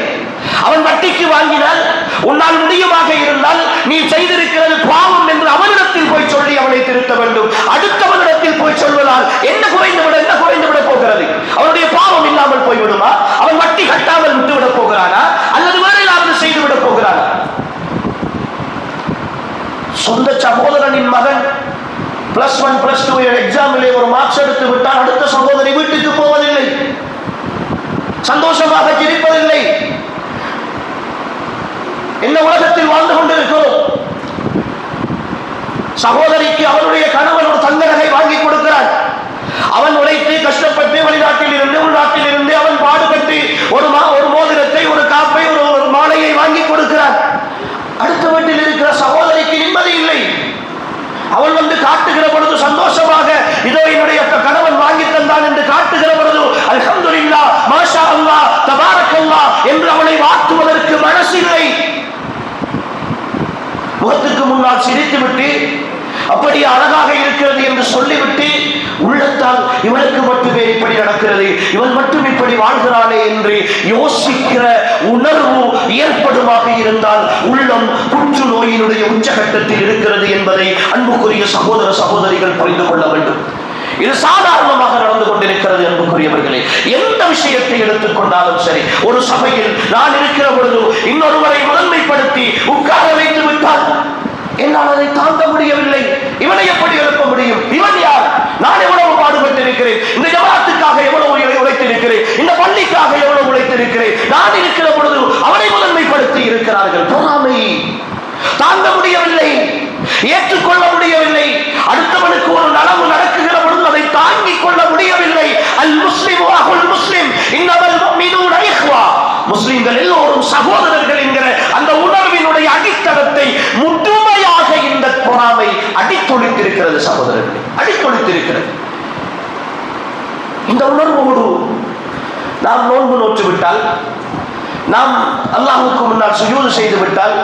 அவன் வட்டிக்கு வாங்கினால் உன்னால் முடியுமாக இருந்தால் நீ செய்திருக்கிறது பாவம் என்று அவனிடத்தில் போய் சொல்லி அவனை திருத்த வேண்டும். அடுத்தவனிடத்தில் போய் சொல்வதால் என்ன குறைந்துவிட போகிறது? அவனுடைய பாவம் இல்லாமல் போய்விடுமா? அவன் வட்டி கட்டாமல் விட்டுவிட போகிறானா, அல்லது வேற ஏதாவது செய்துவிட போகிறானா? சொந்த சகோதரனின் மகன் +1 +2 எக்ஸாமிலே ஒரு மார்க்ஸ் எடுத்து விட்டால் அடுத்த சகோதரி வீட்டுக்கு போவதில்லை, சந்தோஷமாக சிரிப்பதில்லை. என்ன உலகத்தில் வாழ்ந்து கொண்டிருக்கிறோம்? சகோதரிக்கு அவனுடைய கணவன் ஒரு தங்க நகை வாங்கி கொடுக்கிறான். அவன் உழைத்து கஷ்டப்பட்டு வெளிநாட்டில் இருந்து உள்நாட்டில் இருந்து அவன் பாடுபட்டு ஒரு மோதிரத்தை, ஒரு காப்பை, ஒரு மாலையை வாங்கி கொடுக்கிறான். அடுத்த வீட்டில் இருக்கிற சகோதரிக்கு நிம்மதி இல்லை. அவள் வந்து காட்டுகிற பொழுது சந்தோஷமாக இதோ என்னுடைய கணவன் வாங்கி தந்தான் என்று காட்டுகிற பொழுது அல்ஹம்துலில்லாஹ், மாஷா அல்லாஹ், தபாரக்கல்லாஹ் என்று அவளை வாழ்த்துவதற்கு மனசில்லை. முகத்துக்கு முன்னால் சிரித்துவிட்டு அப்படி அழகாக இருக்கிறது என்று சொல்லிவிட்டு உள்ளத்தால் இவனுக்கு மட்டுமே இப்படி நடக்கிறது, இவன் மட்டும் இப்படி வாழ்கிறானே என்று யோசிக்கிற உணர்வு ஏற்படுமாக இருந்தால் உள்ளம் புற்று நோயினுடைய உச்சகட்டத்தில் இருக்கிறது என்பதை அன்புக்குரிய சகோதர சகோதரிகள் புரிந்து கொள்ள வேண்டும். இது சாதாரணமாக நடந்து கொண்டிருக்கிறது அன்புக்குரியவர்களே. எந்த விஷயத்தை எடுத்துக்கொண்டாலும் சரி, ஒரு சபையில் நான் இருக்கிற பொழுது இன்னொருவரை முதன்மைப்படுத்தி உட்கார வைத்து விட்டால் என்னால் அதை தாங்க முடியவில்லை. இவனை எப்படி எழுப்ப முடியும்? இவன் யார்? நான் எவ்வளவு பாடுபட்டு இருக்கிறேன், இந்த ஜமாத்துக்காக எவ்வளவு உழைத்திருக்கிறேன், இந்த பள்ளிக்காக எவ்வளவு உழைத்திருக்கிறேன். நான் இருக்கிற பொழுது அவனை முதன்மைப்படுத்தி இருக்கிறார்கள். பொறாமை தாங்க முடியவில்லை, ஏற்றுக்கொள்ள முடியவில்லை. அடுத்தவனுக்கு ஒரு நலவு நடக்குகிற பொழுது அதை தாங்கிக் கொள்ள முடியவில்லை. அல் முஸ்லிம் அஹுல் முஸ்லிம் இன்னமல் முஃமினூன இஹ்வா, முஸ்லிம்கள் எல்லோரும் சகோதரர்கள் என்கிற அந்த உணர்வினுடைய அடித்தளத்தை முழுமையாக இந்த பொறாமை அடித்தொழித்திருக்கிறது. சகோதரர்கள், அடித்தொழித்திருக்கிறது. இந்த உணர்வோடு நாம் நோன்பு நோற்று விட்டால், நாம் அல்லாஹ்வுக்கு முன்னால் சுஜூது செய்து விட்டால்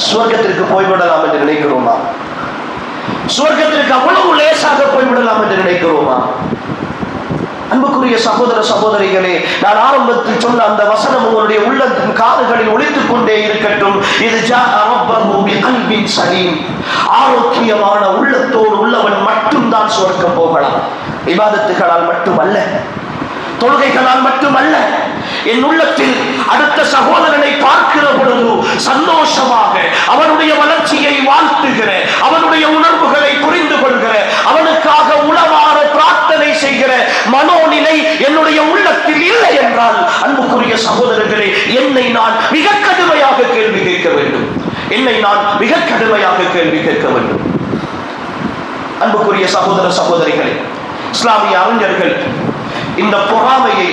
சுவர்க்கத்திற்கு போய்விடலாம் என்று நினைக்கிறோமா? சுவர்க்கத்திற்கு அவ்வளவு லேசாக போய்விடலாம் என்று நினைக்கிறோமா? அன்புக்குரிய சகோதர சகோதரிகளே, நான் ஆரம்பத்தில் சொன்ன அந்த வசனம் உங்களுடைய உள்ளத்தின் காதுகளில் ஒலித்துக் கொண்டே இருக்கட்டும். இது ஆரோக்கியமான உள்ளத்தோடு உள்ளவன் மட்டும்தான் சுவர்க்கம் போகலாம். இபாதத்துகளால் மட்டுமல்ல, தொழுகைகளால் மட்டுமல்ல. என் உள்ளத்தில் அடுத்த சகோதரனை பார்க்கிற பொழுது சந்தோஷமாக அவனுடைய வளர்ச்சியை வாழ்த்துகிற, அவனுடைய உணர்வுகளை புரிந்து கொள்கிற, அவனுக்காக உளவார பிரார்த்தனை செய்கிற மனோநிலை என்னுடைய உள்ளத்தில் இல்லை என்றால் அன்புக்குரிய சகோதரர்களே, என்னை நான் மிக கடுமையாக கேள்வி கேட்க வேண்டும். என்னை நான் மிக கடுமையாக கேள்வி கேட்க வேண்டும். அன்புக்குரிய சகோதர சகோதரிகளே, இஸ்லாமிய அறிஞர்கள் இந்த பொறாமையை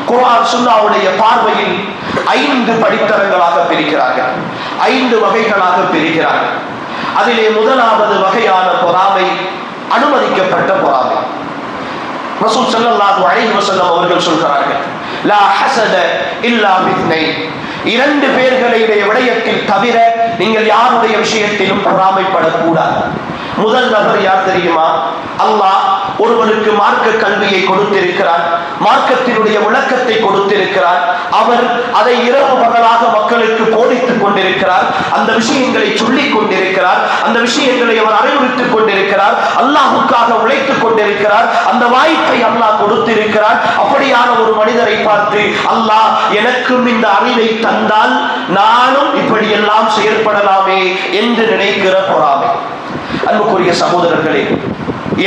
குர்ஆன் சுன்னாவுடைய பார்வையில் 5 படித்தரங்களாக பிரிக்கிறார்கள், 5 வகைகளாக பிரிக்கிறார்கள். அதிலே முதலாவது வகையான பொறாமை அனுமதிக்கப்பட்ட பொறாமை. ரசூல் ஸல்லல்லாஹு அலைஹி வஸல்லம் அவர்கள் சொல்கிறார்கள், லா ஹஸத இல்லா பித்னைன், 2 பேர்களுடைய விடயத்தில் தவிர நீங்கள் யாருடைய விஷயத்திலும் பொறாமைப்படக்கூடாது. முதல் நபர் யார் தெரியுமா? அல்லாஹ் ஒருவனுக்கு மார்க்க கல்வியை கொடுத்திருக்கிறார், மார்க்கத்தினுடைய விளக்கத்தை கொடுத்திருக்கிறார், அவர் அதை இரவு பகலாக மக்களுக்கு போதித்துக் கொண்டிருக்கிறார், அந்த விஷயங்களை சொல்லிக் கொண்டிருக்கிறார், அந்த விஷயங்களை அவர் அறிவுறுத்திக் கொண்டிருக்கிறார், அல்லாஹுக்காக உழைத்துக் கொண்டிருக்கிறார், அந்த வாய்ப்பை அல்லாஹ் கொடுத்திருக்கிறார். அப்படியான ஒரு மனிதரை பார்த்து அல்லாஹ் எனக்கும் இந்த அறிவை தந்தால் நானும் இப்படியெல்லாம் செயல்படலாமே என்று நினைக்கிற பொறாமை. அன்புக்குரிய சகோதரர்களே,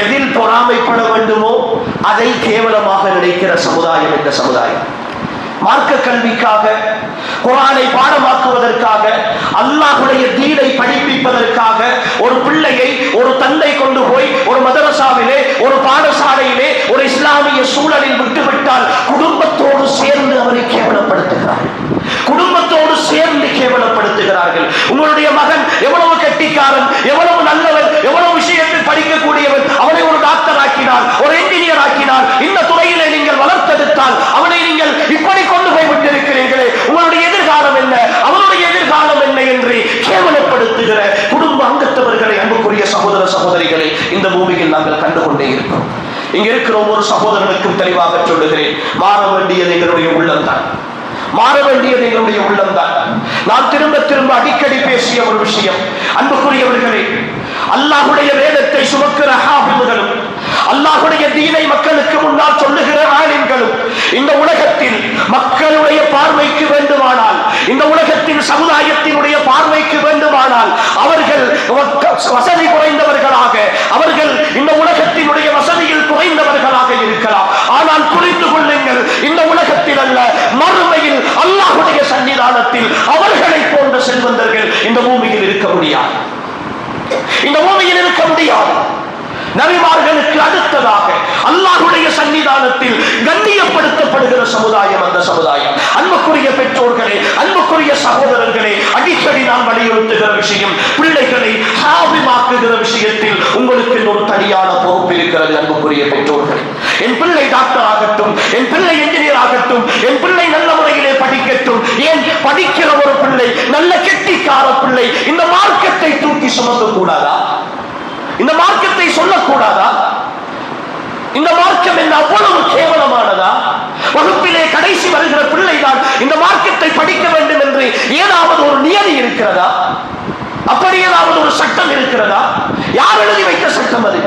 எதில் பொறாமைப்பட வேண்டுமோ அதை கேவலமாக நினைக்கிற சமுதாயம் இந்த சமுதாயம். மார்க்க கல்விக்காக, குர்ஆனை பாடமாக்குவதற்காக, அல்லாஹ்வுடைய தீனை படிப்பிப்பதற்காக ஒரு பிள்ளையை ஒரு தந்தை கொண்டு போய் ஒரு மதரசாவிலே, ஒரு பாடசாலையிலே, ஒரு இஸ்லாமிய சூழலில் விட்டுவிட்டால் குடும்பத்தோடு சேர்ந்து அவரை கேவலப்படுத்துகிறார்கள். குடும்பத்தோடு சேர்ந்து கேவலப்படுத்துகிறார்கள். உங்களுடைய மகன் எவ்வளவு கெட்டிக்காரன், எவ்வளவு நல்லவன், எவ்வளவு விஷயத்தில் படிக்கக்கூடியவன், அவனை ஒரு டாக்டர் ஆக்கினார், ஒரு என்ஜினியர் ஆக்கினார், இந்த துறையிலே நீங்கள் வளர்த்தெடுத்தால் அவனை நீங்கள் இப்படி கொண்டு போய் விட்டிருக்கிறீர்களே, உங்களுடைய எதிர்காலம் என்ன, அவனுடைய எதிர்காலம் என்ன என்று கேவலப்படுத்துகிற குடும்ப அங்கத்தவர்களை, அன்புக்குரிய சகோதர சகோதரிகளை, இந்த பூமியில் நாங்கள் கண்டுகொண்டே இருக்கிறோம். இங்க இருக்கிற ஒவ்வொரு சகோதரனுக்கும் தெளிவாக சொல்லுகிறேன், மாற வேண்டியது எங்களுடைய உள்ளம்தான். மாற வேண்டியது எங்களுடைய உள்ளம்தான். நான் திரும்ப திரும்ப அடிக்கடி பேசிய ஒரு விஷயம், அன்புக்குரியவர்களே, அல்லாஹ்வுடைய வேதத்தை சுமக்கிற ஹாஃபிதுகளும், அல்லாஹ்வுடைய தீனை மக்களுக்கு முன்னால் சொல்லுகிற ஆலிம்களும் இந்த உலகத்தில் மக்களுடைய பார்வைக்கு வேண்டுமானால், இந்த உலகத்தின் சமுதாயத்தினுடைய பார்வைக்கு வேண்டுமானால் அவர்கள் வசதி குறைந்தவர்களாக, அவர்கள் இந்த உலகத்தினுடைய வசதியில் குறைந்தவர்களாக இருக்கலாம். ஆனால் புரிந்து கொள்ளுங்கள், இந்த உலகத்தில் அல்ல, மறுமையில் அல்லாஹ்வுடைய சன்னிதானத்தில் அவர்களை போன்ற செல்வந்தர்கள் இந்த பூமியில் இருக்க முடியாது. இந்த பூமியில் இருக்க முடியாது. நபிமார்களுக்கு அடுத்ததாக அல்லாஹ்வுடைய சன்னிதானத்தில் கண்ணியப்படுத்தப்படுகிற சமுதாயம் அந்த சமுதாயம். அன்புக்குரிய பெற்றோர்களே, அன்புக்குரிய சகோதரர்களே, அடிக்கடி நான் வலியுறுத்துகிற விஷயம், பிள்ளைகளை ஹாஃபிமாக்குகிற விஷயத்தில் உங்களுக்கு ஒரு தனியான பொறுப்பு இருக்கிறது. அன்புக்குரிய பெற்றோர்களே, என் பிள்ளை டாக்டர் ஆகட்டும், என் பிள்ளை என்ஜினியர் ஆகட்டும், என் பிள்ளை நல்ல முறையிலே படிக்கட்டும். ஏன் படிக்கிற ஒரு பிள்ளை, நல்ல கெட்டிக்கார பிள்ளை, இந்த மார்க்கத்தை தூக்கி சுமக்க கூடாதா? இந்த மார்க்கத்தை சொல்லக்கூடாதா? இந்த மார்க்கம் என்ன அவ்வளவு கேவலமானதா? வகுப்பிலே கடைசி வருகிற பிள்ளைதான் இந்த மார்க்கத்தை படிக்க வேண்டும் என்று ஏதாவது ஒரு நியதி இருக்கிறதா? அப்படி ஏதாவது ஒரு சட்டம் இருக்கிறதா? யார் எழுதி வைத்த சட்டம் அது?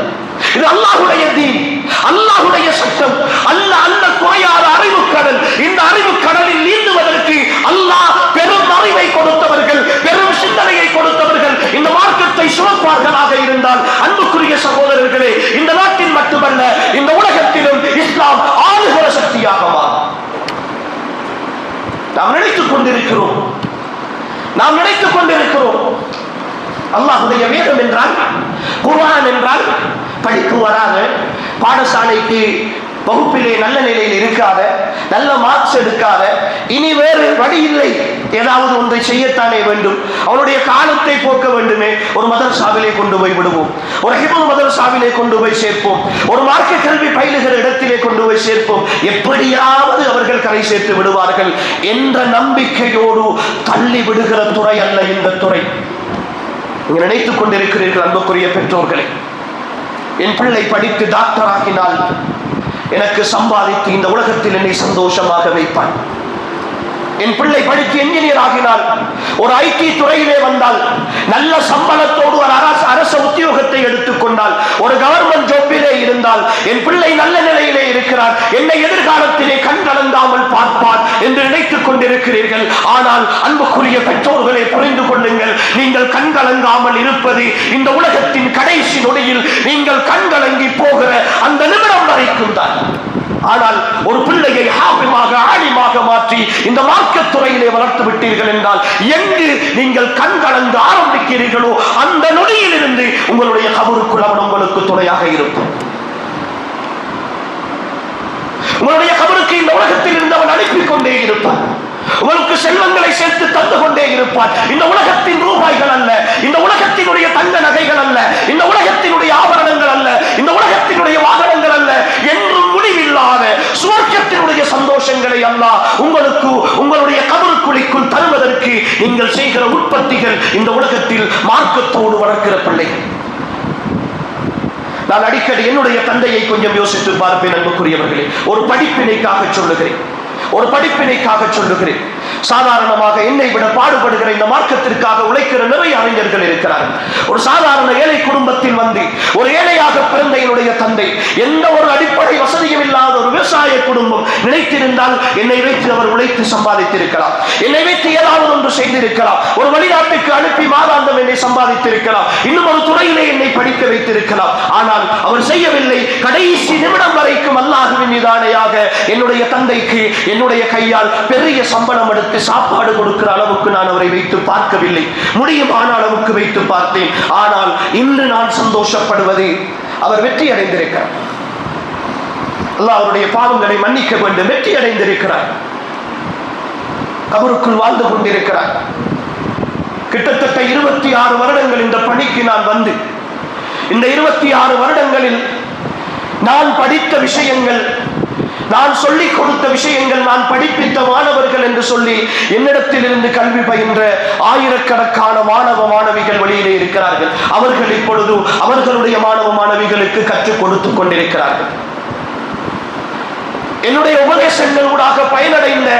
இது அல்லாஹ்வுடைய தீன், அல்லாஹ்வுடைய சட்டம். அல்ல குறையாத அறிவு கடல். இந்த அறிவு கடலில் நீந்துவதற்கு அல்லாஹ் பெரும் அறிவை கொடுத்தவர்கள், பெரும் சிந்தனையை கொடுத்தவர்கள் இந்த மார்க்கத்தை சுமப்பார்களாக இருந்தால், அன்புக்குரிய சகோதரர்களே, இந்த நாட்டில் மட்டுமல்ல, இந்த உலகத்திலும் இஸ்லாம் ஆளுகிற சக்தியாக மாறும். நாம் நினைத்துக் கொண்டிருக்கிறோம், நாம் நினைத்துக் கொண்டிருக்கிறோம். அல்லாஹ்வுடைய வேதம் என்றால், குர்ஆன் என்றால் படிப்பு வராத, பாடசாலைக்கு வகுப்பிலே நல்ல நிலையில் இருக்காத, நல்ல மார்க்ஸ் எடுக்காத, இனி வேறு வழி இல்லை, ஏதாவது ஒன்றை செய்யத்தானே வேண்டும், அவனுடைய காலத்தை போக்க வேண்டுமே, ஒரு மதரசாவிலே கொண்டு போய் விடுவோம், ஒரு ஹிப்ரு மதரசாவிலே கொண்டு போய் சேர்ப்போம், ஒரு மார்க்க கல்வி பயிலுகிற இடத்திலே கொண்டு போய் சேர்ப்போம், எப்படியாவது அவர்கள் கரை சேர்த்து விடுவார்கள் என்ற நம்பிக்கையோடு தள்ளி விடுகிற துறை அல்ல இந்த துறை. நீங்க நினைத்துக் கொண்டிருக்கிறீர்கள் அன்புக்குரிய பெற்றோர்களே, என் பிள்ளை படித்து டாக்டர் ஆகினால் எனக்கு சம்பாதித்து இந்த உலகத்தில் என்னை சந்தோஷமாக வைப்பான். என் பிள்ளை படித்து என்ஜினியர் ஆகினால், ஒரு ஐடி துறையிலே வந்தால், நல்ல சம்பளத்தோடு ஒரு அரச உத்தியோகத்தை எடுத்துக்கொண்டால், ஒரு கவர்மெண்ட் ஜாபிலே இருந்தால், என் பிள்ளை நல்ல நிலையிலே இருக்கிறார், என்னை எதிர்காலத்திலே கண் கலங்காமல் பார்ப்பார் என்று நினைத்துக் கொண்டிருக்கிறீர்கள். ஆனால் அன்புக்குரிய பெற்றோர்களை புரிந்து கொள்ளுங்கள், நீங்கள் கண் கலங்காமல் இருப்பது இந்த உலகத்தின் கடைசி நொடியில் நீங்கள் கண் கலங்கி போகிற அந்த நிமிடம் வரைக்கும் தான். ஆனால் ஒரு பிள்ளையை ஹாஃபிமாக, ஆலிமாக மாற்றி இந்த மார்க்கத் துறையிலே வளர்த்து விட்டீர்கள் என்றால், எங்கு நீங்கள் கண் கலந்து ஆரம்பிக்கிறீர்களோ அந்த நொடியில் இருந்து உங்களுடைய கபருக்குள் அவன் உங்களுக்கு துணையாக இருக்கும். உங்களுடைய கபருக்கு இந்த உலகத்தில் இருந்து அவன் அனுப்பிக் கொண்டே இருப்பான். உங்களுக்கு செல்வங்களை சேர்த்து தந்து கொண்டே இருப்பார். இந்த உலகத்தின் ரூபாய்கள் அல்ல, இந்த உலகத்தினுடைய தங்க நகைகள் அல்ல, இந்த உலகத்தினுடைய ஆபரணங்கள் அல்ல, இந்த உலகத்தினுடைய வாகனங்கள் அல்ல, என்றும் முடிவில்லாத சுவர்க்கத்தினுடைய சந்தோஷங்களை அல்லாஹ் உங்களுக்கு உங்களுடைய கபருக்குழிக்குள் தருவதற்கு நீங்கள் செய்கிற உற்பத்திகள் இந்த உலகத்தில் மார்க்கத்தோடு வளர்க்கிற பிள்ளைகள். நான் அடிக்கடி என்னுடைய தந்தையை கொஞ்சம் யோசித்து பார்ப்பேன் அன்புக்குரியவர்களே. ஒரு படிப்பினைக்காக சொல்லுகிறேன், ஒரு படிப்பினைக்காக சொல்லுகிறேன். சாதாரணமாக என்னை விட பாடுபடுகிற இந்த மார்க்கத்திற்காக உழைக்கிற நிறைய அறிஞர்கள் இருக்கிறார்கள். ஒரு சாதாரண ஏழை குடும்பத்தில் வந்து ஒரு ஏழையாக பிறந்த என்னுடைய தந்தை எந்த ஒரு அடிப்படை வசதியும் இல்லாத ஒரு விவசாய குடும்பம் நினைத்திருந்தால் என்னை வைத்து அவர் உழைத்து சம்பாதித்திருக்கலாம், என்னை வைத்து ஏதாவது ஒன்று செய்திருக்கலாம், ஒரு வெளிநாட்டுக்கு அனுப்பி மாதாந்தம் என்னை சம்பாதித்திருக்கலாம், இன்னும் ஒரு துறையிலே என்னை படிக்க வைத்திருக்கலாம். ஆனால் அவர் செய்யவில்லை. கடைசி நிமிடம் வரைக்கும் அல்லாஹ்வின் மீதானையாக என்னுடைய தந்தைக்கு என்னுடைய கையால் பெரிய சம்பளம் எடுத்து சாப்பாடு கொடுக்கிற அளவுக்கு நான் அவரை வைத்து பார்க்கவில்லை. முடியுமான அளவுக்கு வைத்து பார்த்தேன். ஆனால் இன்று நான் சந்தோஷப்படுவது, அவர் வெற்றி அடைந்திருக்கிறார். அல்லாஹ் அவருடைய பாவங்களை மன்னிக்க வேண்டும். வெற்றி அடைந்திருக்கிறார். கபருக்குள் வாழ்ந்து கொண்டிருக்கிறார். கிட்டத்தட்ட 26 வருடங்கள் இந்த பணிக்கு நான் வந்து, இந்த 26 வருடங்களில் நான் படித்த விஷயங்கள், நான் சொல்லிக் கொடுத்த விஷயங்கள், நான் படிப்பித்த மாணவர்கள் என்று சொல்லி என்னிடத்தில் இருந்து கல்வி பயின்ற ஆயிரக்கணக்கான மாணவ மாணவிகள் வெளியிலே இருக்கிறார்கள். அவர்கள் இப்பொழுது அவர்களுடைய மாணவ மாணவிகளுக்கு கற்றுக் கொடுத்துக் கொண்டிருக்கிறார்கள். என்னுடைய உபதேசங்கள் ஊடாக பயனடைந்த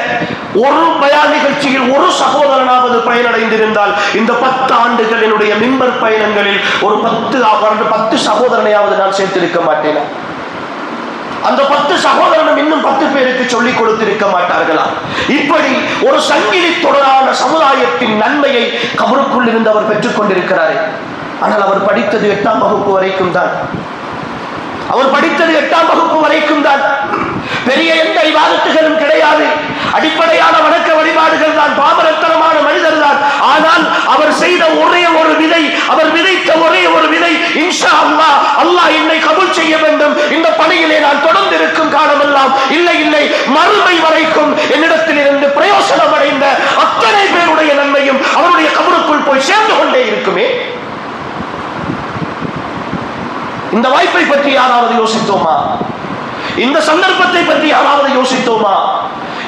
ஒரு பயான் நிகழ்ச்சியில் ஒரு சகோதரனாவது பயனடைந்திருந்தால் இந்த 10 ஆண்டுகள் என்னுடைய மிம்பர் பயணங்களில் ஒரு 10 சகோதரனையாவது நான் சேர்த்திருக்க மாட்டேன். அந்த 10 சகோதரனும் இன்னும் 10 பேருக்கு சொல்லிக் கொடுத்திருக்க மாட்டார்களா? இப்படி ஒரு சங்கிலி தொடரான சமுதாயத்தின் நன்மையை கபருக்குள் இருந்து அவர் பெற்றுக் கொண்டிருக்கிறார். ஆனால் அவர் படித்தது 8ஆம் வகுப்பு வரைக்கும் தான். அவர் படித்தது 8ஆம் வகுப்பு வரைக்கும் தான். பெரிய எந்த இபாதத்துகளும் கிடையாது. அடிப்படையான வணக்க வழிபாடுகள் தான். பாமரத்தனமான மனிதர் தான். ஆனால் அவர் செய்த ஒரே ஒரு விதை, அவர் விதைத்த ஒரே ஒரு விதை, இன்ஷா அல்லாஹ், அல்லாஹ் என்னை கபூல் செய்ய வேண்டும், இந்த பணியிலே நான் தொடர்ந்து இருக்கும் காலமெல்லாம், இல்லை இல்லை மறுமை வரைக்கும் என்னிடத்தில் இருந்து பிரயோசனம் அடைந்த அத்தனை பேருடைய நன்மையும் அவருடைய கபருக்குள் போய் சேர்ந்து கொண்டே இருக்குமே. இந்த வாய்ப்பை பற்றி யாராவது யோசித்தோமா? இந்த சந்தர்ப்பத்தை பற்றி யாராவது யோசித்தோமா?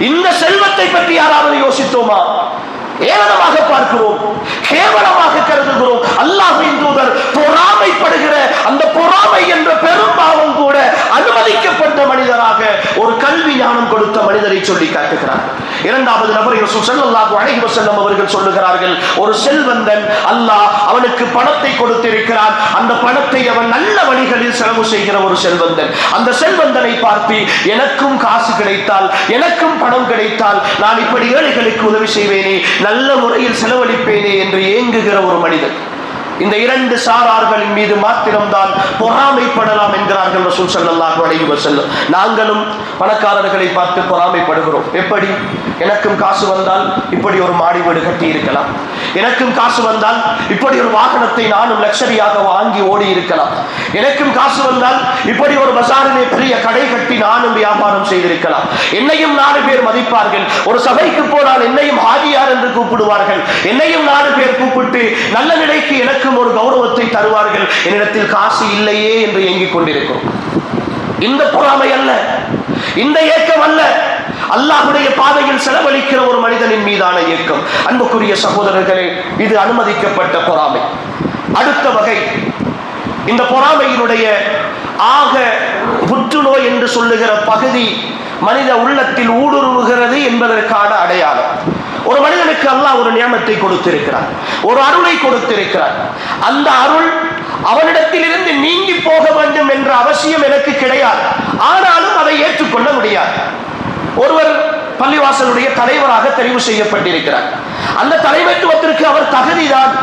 இந்த செல்வத்தை பற்றி யாராவது யோசித்தோமா? ஏளனமாக பார்க்கிறோம், கேவலமாக கருதுகிறோம். அல்லாஹ்வின் தூதர் பொறாமைப்படுகிற அந்த பொறாமை என்ற பெரும்பாவம் கூட அனுமதிக்கப்பட்ட மனிதராக ஒரு கல்வி ஞானம் கொடுத்த மனிதரை சொல்லி காட்டுகிறார். 2வது நபர் ரசூல் ஸல்லல்லாஹு அலைஹி வஸல்லம் அவர்கள் சொல்லுகிறார்கள், ஒரு செல்வந்தன் அல்லாஹ் அவனுக்கு பணத்தை கொடுத்திருக்கிறான். அந்த பணத்தை அவன் நல்ல வழிகளில் செலவு செய்கிற ஒரு செல்வந்தன். அந்த செல்வந்தனை பார்த்து எனக்கும் காசு கிடைத்தால், எனக்கும் பணம் கிடைத்தால் நான் இப்படி ஏழைகளுக்கு உதவி செய்வேனே, நல்ல முறையில் செலவழிப்பேனே என்று ஏங்குகிற ஒரு மனிதன். இந்த 2 சாரார்களின் மீது மாத்திரம்தான் பொறாமைப்படலாம் என்கிறார்கள் ரசூல் ஸல்லல்லாஹு அலைஹி வஸல்லம். நாங்களும் பணக்காரர்களை பார்த்து பொறாமைப்படுகிறோம். எப்படி? எனக்கும் காசு வந்தால் இப்படி ஒரு மாடி வீடு கட்டி இருக்கலாம், எனக்கும் காசு வந்தால் இப்படி ஒரு வாகனத்தை நானும் லக்ஸரியாக வாங்கி ஓடி இருக்கலாம், எனக்கும் காசு வந்தால் இப்படி ஒரு பஜாரிலே பெரிய கடை கட்டி நானும் வியாபாரம் செய்திருக்கலாம், என்னையும் 4 பேர் மதிப்பார்கள், ஒரு சபைக்கு போனால் என்னையும் ஹாஜியார் என்று கூப்பிடுவார்கள், என்னையும் 4 பேர் கூப்பிட்டு நல்ல நிலைக்கு எனக்கு ஒரு கௌரவத்தை தருவார்கள், என்னிடத்தில் காசு இல்லையே என்று ஏங்கிக் கொண்டிருக்கிறோம். இந்த பொறாமை அல்ல, இந்த ஏக்கம் அல்ல, அல்லாஹ்வுடைய பாதையில் செலவழிக்கிற ஒரு மனிதனின் மீதான ஏக்கம். அன்புக்குரிய சகோதரர்களே, இது அனுமதிக்கப்பட்ட பொறாமை. அடுத்த வகை, இந்த பொறாமையினுடைய ஆக புற்றுநோய் என்று சொல்லுகிற பகுதி மனித உள்ளத்தில் ஊடுருவுகிறது என்பதற்கான அடையாளம். ஒரு மனிதனுக்கு அல்லாஹ் ஒரு நியமத்தை கொடுத்திருக்கிறார், ஒரு அருளை கொடுத்திருக்கிறார். அந்த அருள் அவனிடத்தில் இருந்து நீங்கி போக வேண்டும் என்ற அவசியம் எனக்கு கிடையாது. ஆனாலும் அதை ஏற்றுக்கொள்ள முடியாது. ஒருவர் பள்ளிவாசலுடைய தலைவராக தெரிவு செய்யப்பட்டிருக்கிறார். அந்த தலைமைத்துவத்திற்கு அவர் தகுதிதான்.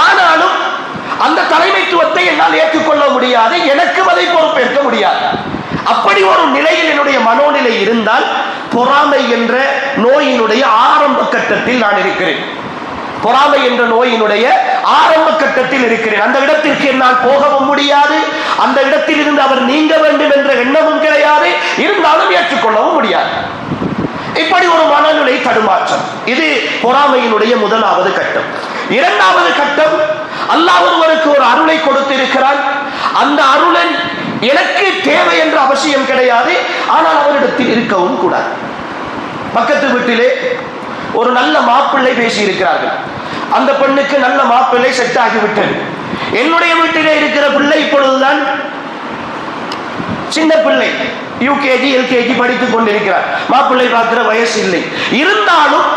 ஆனாலும் அந்த தலைமைத்துவத்தை என்னால் ஏற்றுக்கொள்ள முடியாது, எனக்கும் அதை பொறுப்பேற்க முடியாது. அப்படி ஒரு நிலையில் என்னுடைய மனோநிலை இருந்தால் பொறாமை என்ற நோயினுடைய ஆரம்ப கட்டத்தில் நான் இருக்கிறேன். பொறாமை என்ற நோயினுடைய ஆரம்ப கட்டத்தில் இருக்கிறேன். அந்த இடத்திற்கு என்னால் போகவும் முடியாது, அந்த இடத்தில் இருந்து அவர் நீங்க வேண்டும் என்ற எண்ணமும் கிடையாது, இருந்தாலும் ஏற்றுக்கொள்ளவும் முடியாது. இப்படி ஒரு மனநிலை தடுமாற்றம், இது பொறாமையினுடைய முதலாவது கட்டம். 2வது கட்டம், அல்லாஹ் ஒருவருக்கு ஒரு அருளை கொடுத்திருக்கிறான். அந்த அருளன் எனக்கு தேவை என்ற அவசியம் கிடையாது, ஆனால் அவரிடத்தில் இருக்கவும் கூடாது. பக்கத்து வீட்டிலே ஒரு நல்ல மாப்பிள்ளை பேசி இருக்கிறார்கள். அந்த பெண்ணுக்கு நல்ல மாப்பிள்ளை செட் ஆகிவிட்டது. என்னுடைய வீட்டிலே இருக்கிற பிள்ளை இப்பொழுதுதான் சின்ன பிள்ளை, யூகேஜி எல்கேஜி படித்துக் கொண்டிருக்கிறார். மாப்பிள்ளை பார்க்கிற வயசு இல்லை. இருந்தாலும்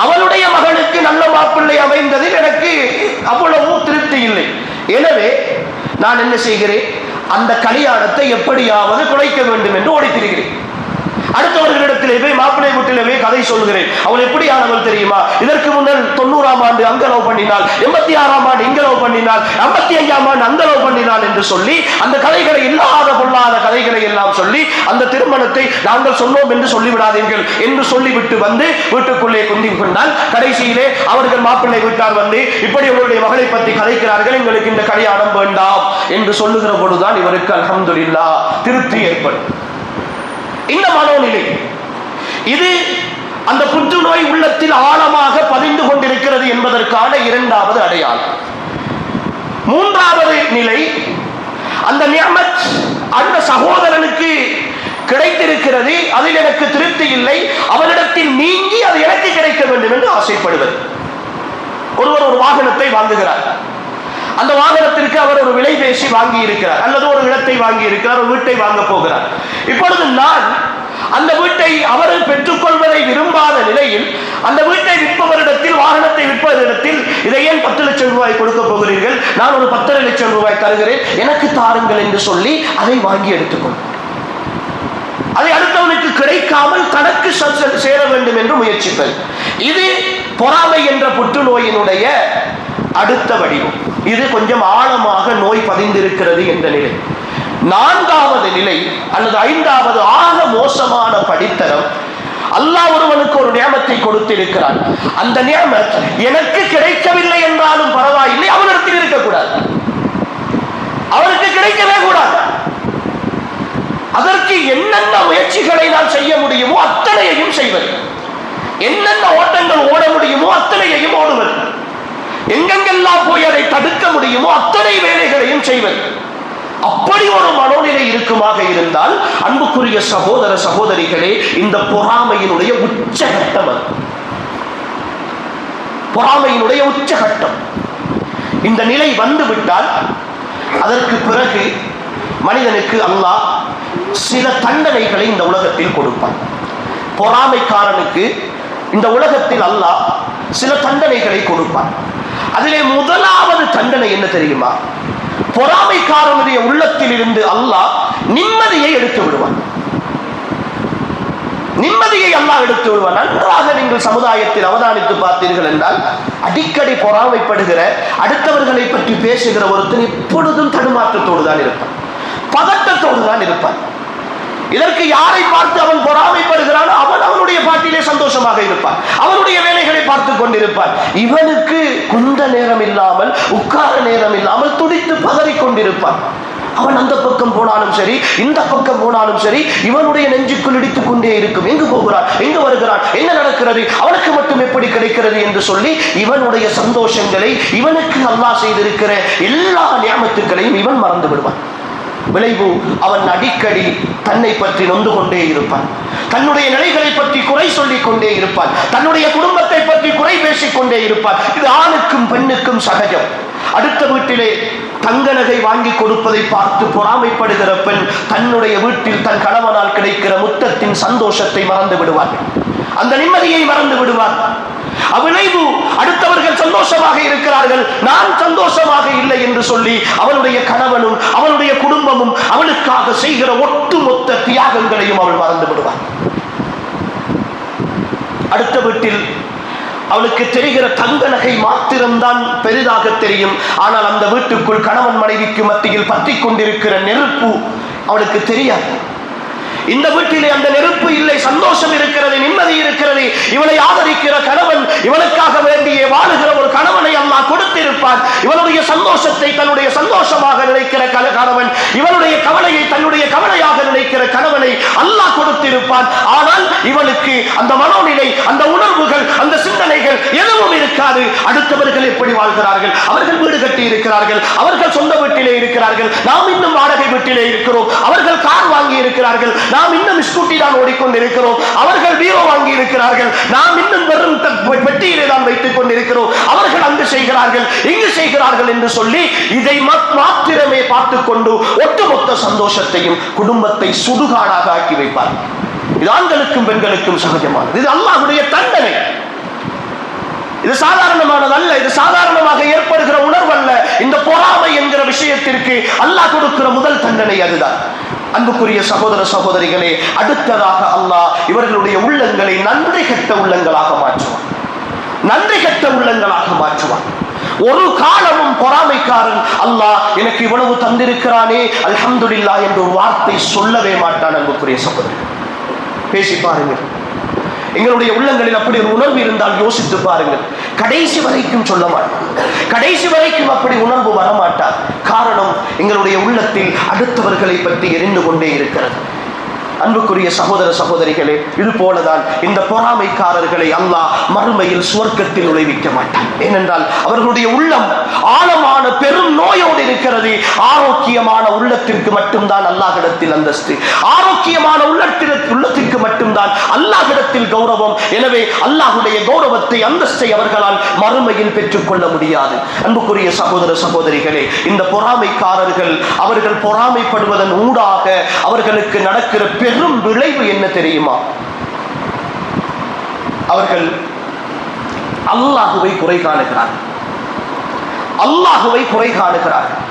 அவளுடைய மகனுக்கு நல்ல மாப்பிள்ளை அமைந்ததில் எனக்கு அவ்வளவு திருப்தி இல்லை. எனவே நான் என்ன செய்கிறேன், அந்த கல்யாணத்தை எப்படியாவது குறைக்க வேண்டும் என்று ஓடித்திருக்கிறேன். தெரியுமா? இதற்கு முன்னர் 90ஆம் ஆண்டு அங்க லவ் பண்ணினாள், 86ஆம் ஆண்டு இங்க லவ் பண்ணினாள், 55ஆம் ஆண்டு அங்க லவ் பண்ணினாள் என்று சொல்லி அந்த கதைகளை இல்லாத பொல்லாத கதைகளை எல்லாம் சொல்லி அந்த திருமணத்தை நாங்கள் சொன்னோம் என்று சொல்லிவிடாதீர்கள் என்று சொல்லிவிட்டு வந்து வீட்டுக்குள்ளே குந்தி கொண்டால் கடைசியிலே அவர்கள் மாப்பிள்ளை வீட்டார் வந்து இப்படி உங்களுடைய மகளை பற்றி கதைக்கிறார்கள், எங்களுக்கு இந்த கல்யாணம் வேண்டாம் என்று சொல்லுகிற பொழுதுதான் இவருக்கு அல்ஹம்துலில்லாஹ் திருப்தி ஏற்படும். இந்த மனோநிலை இது அந்த புற்றுநோய் உள்ளத்தில் ஆழமாக பதிந்து கொண்டிருக்கிறது என்பதற்கான இரண்டாவது அடையாளம். மூன்றாவது நிலை, அந்த நிஅமத் அந்த சகோதரனுக்கு கிடைத்திருக்கிறது, அதில் எனக்கு திருப்தி இல்லை, அவனிடத்தில் நீங்கி அது எனக்கு கிடைக்க வேண்டும் என்று ஆசைப்படுவது. ஒருவர் ஒரு வாகனத்தை வாங்குகிறார், அந்த வாகனத்திற்கு அவர் ஒரு விலை பேசி வாங்கி இருக்கிறார், அல்லது ஒரு இடத்தை வாங்கி இருக்கிறார், ஒரு வீட்டை வாங்க போகிறார். இப்பொழுது நான் அந்த வீட்டை அவர் பெற்றுக்கொள்வதை விரும்பாத நிலையில் அந்த வீட்டை விற்பவரிடத்தில், வாகனத்தை விற்பவரிடத்தில், இதை ஏன் 10 லட்சம் ரூபாய் கொடுக்க போகிறீர்கள், நான் ஒரு 10 லட்சம் ரூபாய் தருகிறேன், எனக்கு தாருங்கள் என்று சொல்லி அதை வாங்கி எடுத்துக்கொள். அதை அடுத்தவனுக்கு கிடைக்காமல் தனக்கு சேர வேண்டும் என்று முயற்சிப்பது. இது பொறாமை என்ற புற்றுநோயினுடைய அடுத்த வடிவம். இது கொஞ்சம் ஆழமாக நோய் பதிந்திருக்கிறது என்ற நிலை. நான்காவது நிலை அல்லது ஐந்தாவது ஆக மோசமான படித்தரம், அல்லாஹ் ஒருவனுக்கு ஒரு நியமத்தை கொடுத்திருக்கிறான், அந்த நியமத் எனக்கு கிடைக்கவில்லை என்றாலும் பரவாயில்லை, அவனிடத்தில் இருக்கக்கூடாது, அவனுக்கு கிடைக்கவே கூடாது. அதற்கு என்னென்ன முயற்சிகளை நான் செய்ய முடியுமோ அத்தனையையும் செய்வது, என்னென்ன ஓட்டங்கள் ஓட முடியுமோ அத்தனையையும் ஓடுவது, எங்கெங்கெல்லாம் போய் அதை தடுக்க முடியுமோ அத்தனை வேலைகளையும் செய்வது. அப்படி ஒரு மனோநிலை இருக்குமாக இருந்தால் அன்புக்குரிய சகோதர சகோதரிகளே, இந்த பொறாமையினுடைய உச்சகட்டம், பொறாமையினுடைய உச்சகட்டம். இந்த நிலை வந்துவிட்டால் அதற்கு பிறகு மனிதனுக்கு அல்லாஹ் சில தண்டனைகளை இந்த உலகத்தில் கொடுப்பான். பொறாமைக்காரனுக்கு இந்த உலகத்தில் அல்லாஹ் சில தண்டனைகளை கொடுப்பான். அதிலே முதலாவது தண்டனை என்ன தெரியுமா? பொறாமைக்காரனுடைய உள்ளத்தில் இருந்து அல்லாஹ் நிம்மதியை எடுத்து விடுவான். நிம்மதியை அல்லாஹ் எடுத்து விடுவான். நன்றாக நீங்கள் சமுதாயத்தில் அவதானித்து பார்த்தீர்கள் என்றால் அடிக்கடி பொறாமைப்படுகிற, அடுத்தவர்களை பற்றி பேசுகிற ஒருத்தன் எப்பொழுதும் தடுமாற்றத்தோடு தான் இருப்பான், பதட்டத்தோடு தான் இருப்பான். இதற்கு யாரை பார்த்து அவன் பொறாமைப்படுகிறானோ அவன் அவனுடைய பாட்டிலே சந்தோஷமாக இருப்பான், அவனுடைய வேலைகளை பார்த்து கொண்டிருப்பான். இவனுக்கு குந்த நேரம் இல்லாமல், உட்கார நேரம் இல்லாமல் துடித்து பதறிக் கொண்டிருப்பான். அவன் அந்த பக்கம் போனாலும் சரி, இந்த பக்கம் போனாலும் சரி, இவனுடைய நெஞ்சுக்குள் இடித்துக் கொண்டே இருக்கும். எங்கு போகிறான், எங்கு வருகிறான், என்ன நடக்கிறது, அவனுக்கு மட்டும் எப்படி கிடைக்கிறது என்று சொல்லி இவனுடைய சந்தோஷங்களை, இவனுக்கு அல்லாஹ் செய்திருக்கிற எல்லா நியமத்துக்களையும் இவன் மறந்து விடுவான். விளைவு, அவன் அடிக்கடி தன்னை பற்றி நொந்து கொண்டே இருப்பான், தன்னுடைய நிலைகளை பற்றி குறை சொல்லிக் கொண்டே இருப்பான், தன்னுடைய குடும்பத்தை பற்றி குறை பேசிக் கொண்டே இருப்பான். இது ஆணுக்கும் பெண்ணுக்கும் சகஜம். அடுத்த வீட்டிலே தங்க நகை வாங்கி கொடுப்பதை பார்த்து பொறாமைப்படுகிற பெண் தன்னுடைய வீட்டில் தன் கணவனால் கிடைக்கிற முத்தத்தின் சந்தோஷத்தை மறந்து விடுவார், அந்த நிம்மதியை மறந்து விடுவார். அவ்விளைவு, அடுத்தவர்கள் சந்தோஷமாக இருக்கிறார்கள், நான் சந்தோஷமாக இல்லை என்று சொல்லி அவனுடைய கணவனும் அவனுடைய குடும்பமும் அவனுக்காக செய்கிற ஒட்டுமொத்த தியாகங்களையும் அவள் மறந்து விடுவார். அடுத்த வீட்டில் அவளுக்கு தெரிகிற தங்க நகை மாத்திரம்தான் பெரிதாக தெரியும். ஆனால் அந்த வீட்டுக்குள் கணவன் மனைவிக்கு மத்தியில் பற்றிக் கொண்டிருக்கிற நெருப்பு அவளுக்கு தெரியாது. இந்த வீட்டிலே அந்த நெருப்பு இல்லை, சந்தோஷம் இருக்கிறது, நிம்மதி இருக்கிறது. இவளை ஆதரிக்கிற கணவன், இவனுக்காக வேண்டிய வாழுகிற ஒரு கணவனை அல்லாஹ் கொடுத்திருப்பான். இவனுடைய சந்தோஷத்தை தன்னுடைய சந்தோஷமாக நினைக்கிற கணவன், இவனுடைய கவலையை தன்னுடைய கவலையாக நினைக்கிற கணவனை அல்லாஹ் கொடுத்திருப்பான். ஆனால் இவனுக்கு அந்த மனோநிலை, அந்த உணர்வுகள், அந்த சிந்தனைகள் எதுவும் இருக்காது. அடுத்தவர்கள் எப்படி வாழ்கிறார்கள், அவர்கள் வீடு கட்டி இருக்கிறார்கள், அவர்கள் சொந்த வீட்டிலே இருக்கிறார்கள், நாம் இன்னும் வாடகை வீட்டிலே இருக்கிறோம், அவர்கள் கார் வாங்கி இருக்கிறார்கள், நாம் இன்னும் ஸ்கூட்டி தான் ஓடிக்கொண்டிருக்கிறோம், அவர்கள் வீரோ வாங்கி இருக்கிறார்கள், நாம் இன்னும் வெறும் பெட்டியிலே தான் வைத்துக் கொண்டிருக்கிறோம், அவர்கள் அங்கு செய்கிறார்கள், இங்கு செய்கிறார்கள் என்று சொல்லி இதை மாத்திரமே பார்த்துக் கொண்டு ஒட்டுமொத்த சந்தோஷத்தையும் குடும்பத்தை சுடுகாடாக ஆக்கி வைப்பார். இது ஆண்களுக்கும் பெண்களுக்கும் சகஜமானது. இது அல்லாஹ்வுடைய தண்டனை. இது சாதாரணமானதல்ல, இது சாதாரணமாக ஏற்படுகிற உணர்வு அல்ல. இந்த பொறாமை என்கிற விஷயத்திற்கு அல்லாஹ் கொடுக்கிற முதல் தண்டனை அதுதான். அன்புக்குரிய சகோதர சகோதரிகளே, அடுத்ததாக அல்லாஹ் இவர்களுடைய உள்ளங்களை நன்றி கெட்ட உள்ளங்களாக மாற்றுவார். நன்றி கெட்ட உள்ளங்களாக மாற்றுவான். ஒரு காலமும் பொறாமைக்காரன் அல்லாஹ் எனக்கு இவ்வளவு தந்திருக்கிறானே அல்ஹம்துலில்லாஹ் என்ற ஒரு வார்த்தை சொல்லவே மாட்டான். அன்புக்குரிய சகோதரர், பேசி பாருங்கள். எங்களுடைய உள்ளங்களில் அப்படி ஒரு உணர்வு இருந்தால் யோசித்து பாருங்கள். கடைசி வரைக்கும் சொல்ல மாட்டோம், கடைசி வரைக்கும் அப்படி உணர்வு வரமாட்டார். காரணம், எங்களுடைய உள்ளத்தில் அடுத்தவர்களை பற்றி எரிந்து கொண்டே இருக்கிறது. அன்புக்குரிய சகோதர சகோதரிகளே, இது போலதான் இந்த பொறாமைக்காரர்களை அல்லாஹ் மறுமையில் சுவர்க்கத்தில் நுழைவிக்க மாட்டான். ஏனென்றால் அவர்களுடைய உள்ளம் ஆழமான பெரும் நோயோடு இருக்கிறது. ஆரோக்கியமான உள்ளத்திற்கு மட்டும்தான் அல்லாஹ்விடத்தில் அந்தஸ்து, ஆரோக்கியமான உள்ளத்திற்கு மட்டும்தான் அல்லாஹ்விடத்தில் கௌரவம். எனவே அல்லாஹ்வுடைய கௌரவத்தை அந்தஸ்தை அவர்களால் மறுமையில் பெற்றுக் கொள்ள முடியாது. அன்புக்குரிய சகோதர சகோதரிகளே, இந்த பொறாமைக்காரர்கள் அவர்கள் பொறாமைப்படுவதன் ஊடாக அவர்களுக்கு நடக்கிற பெரும் விளைவு என்ன தெரியுமா? அவர்கள் அல்லாஹுவை குறை காணுகிறார்கள், அல்லாஹுவை குறை காணுகிறார்கள்.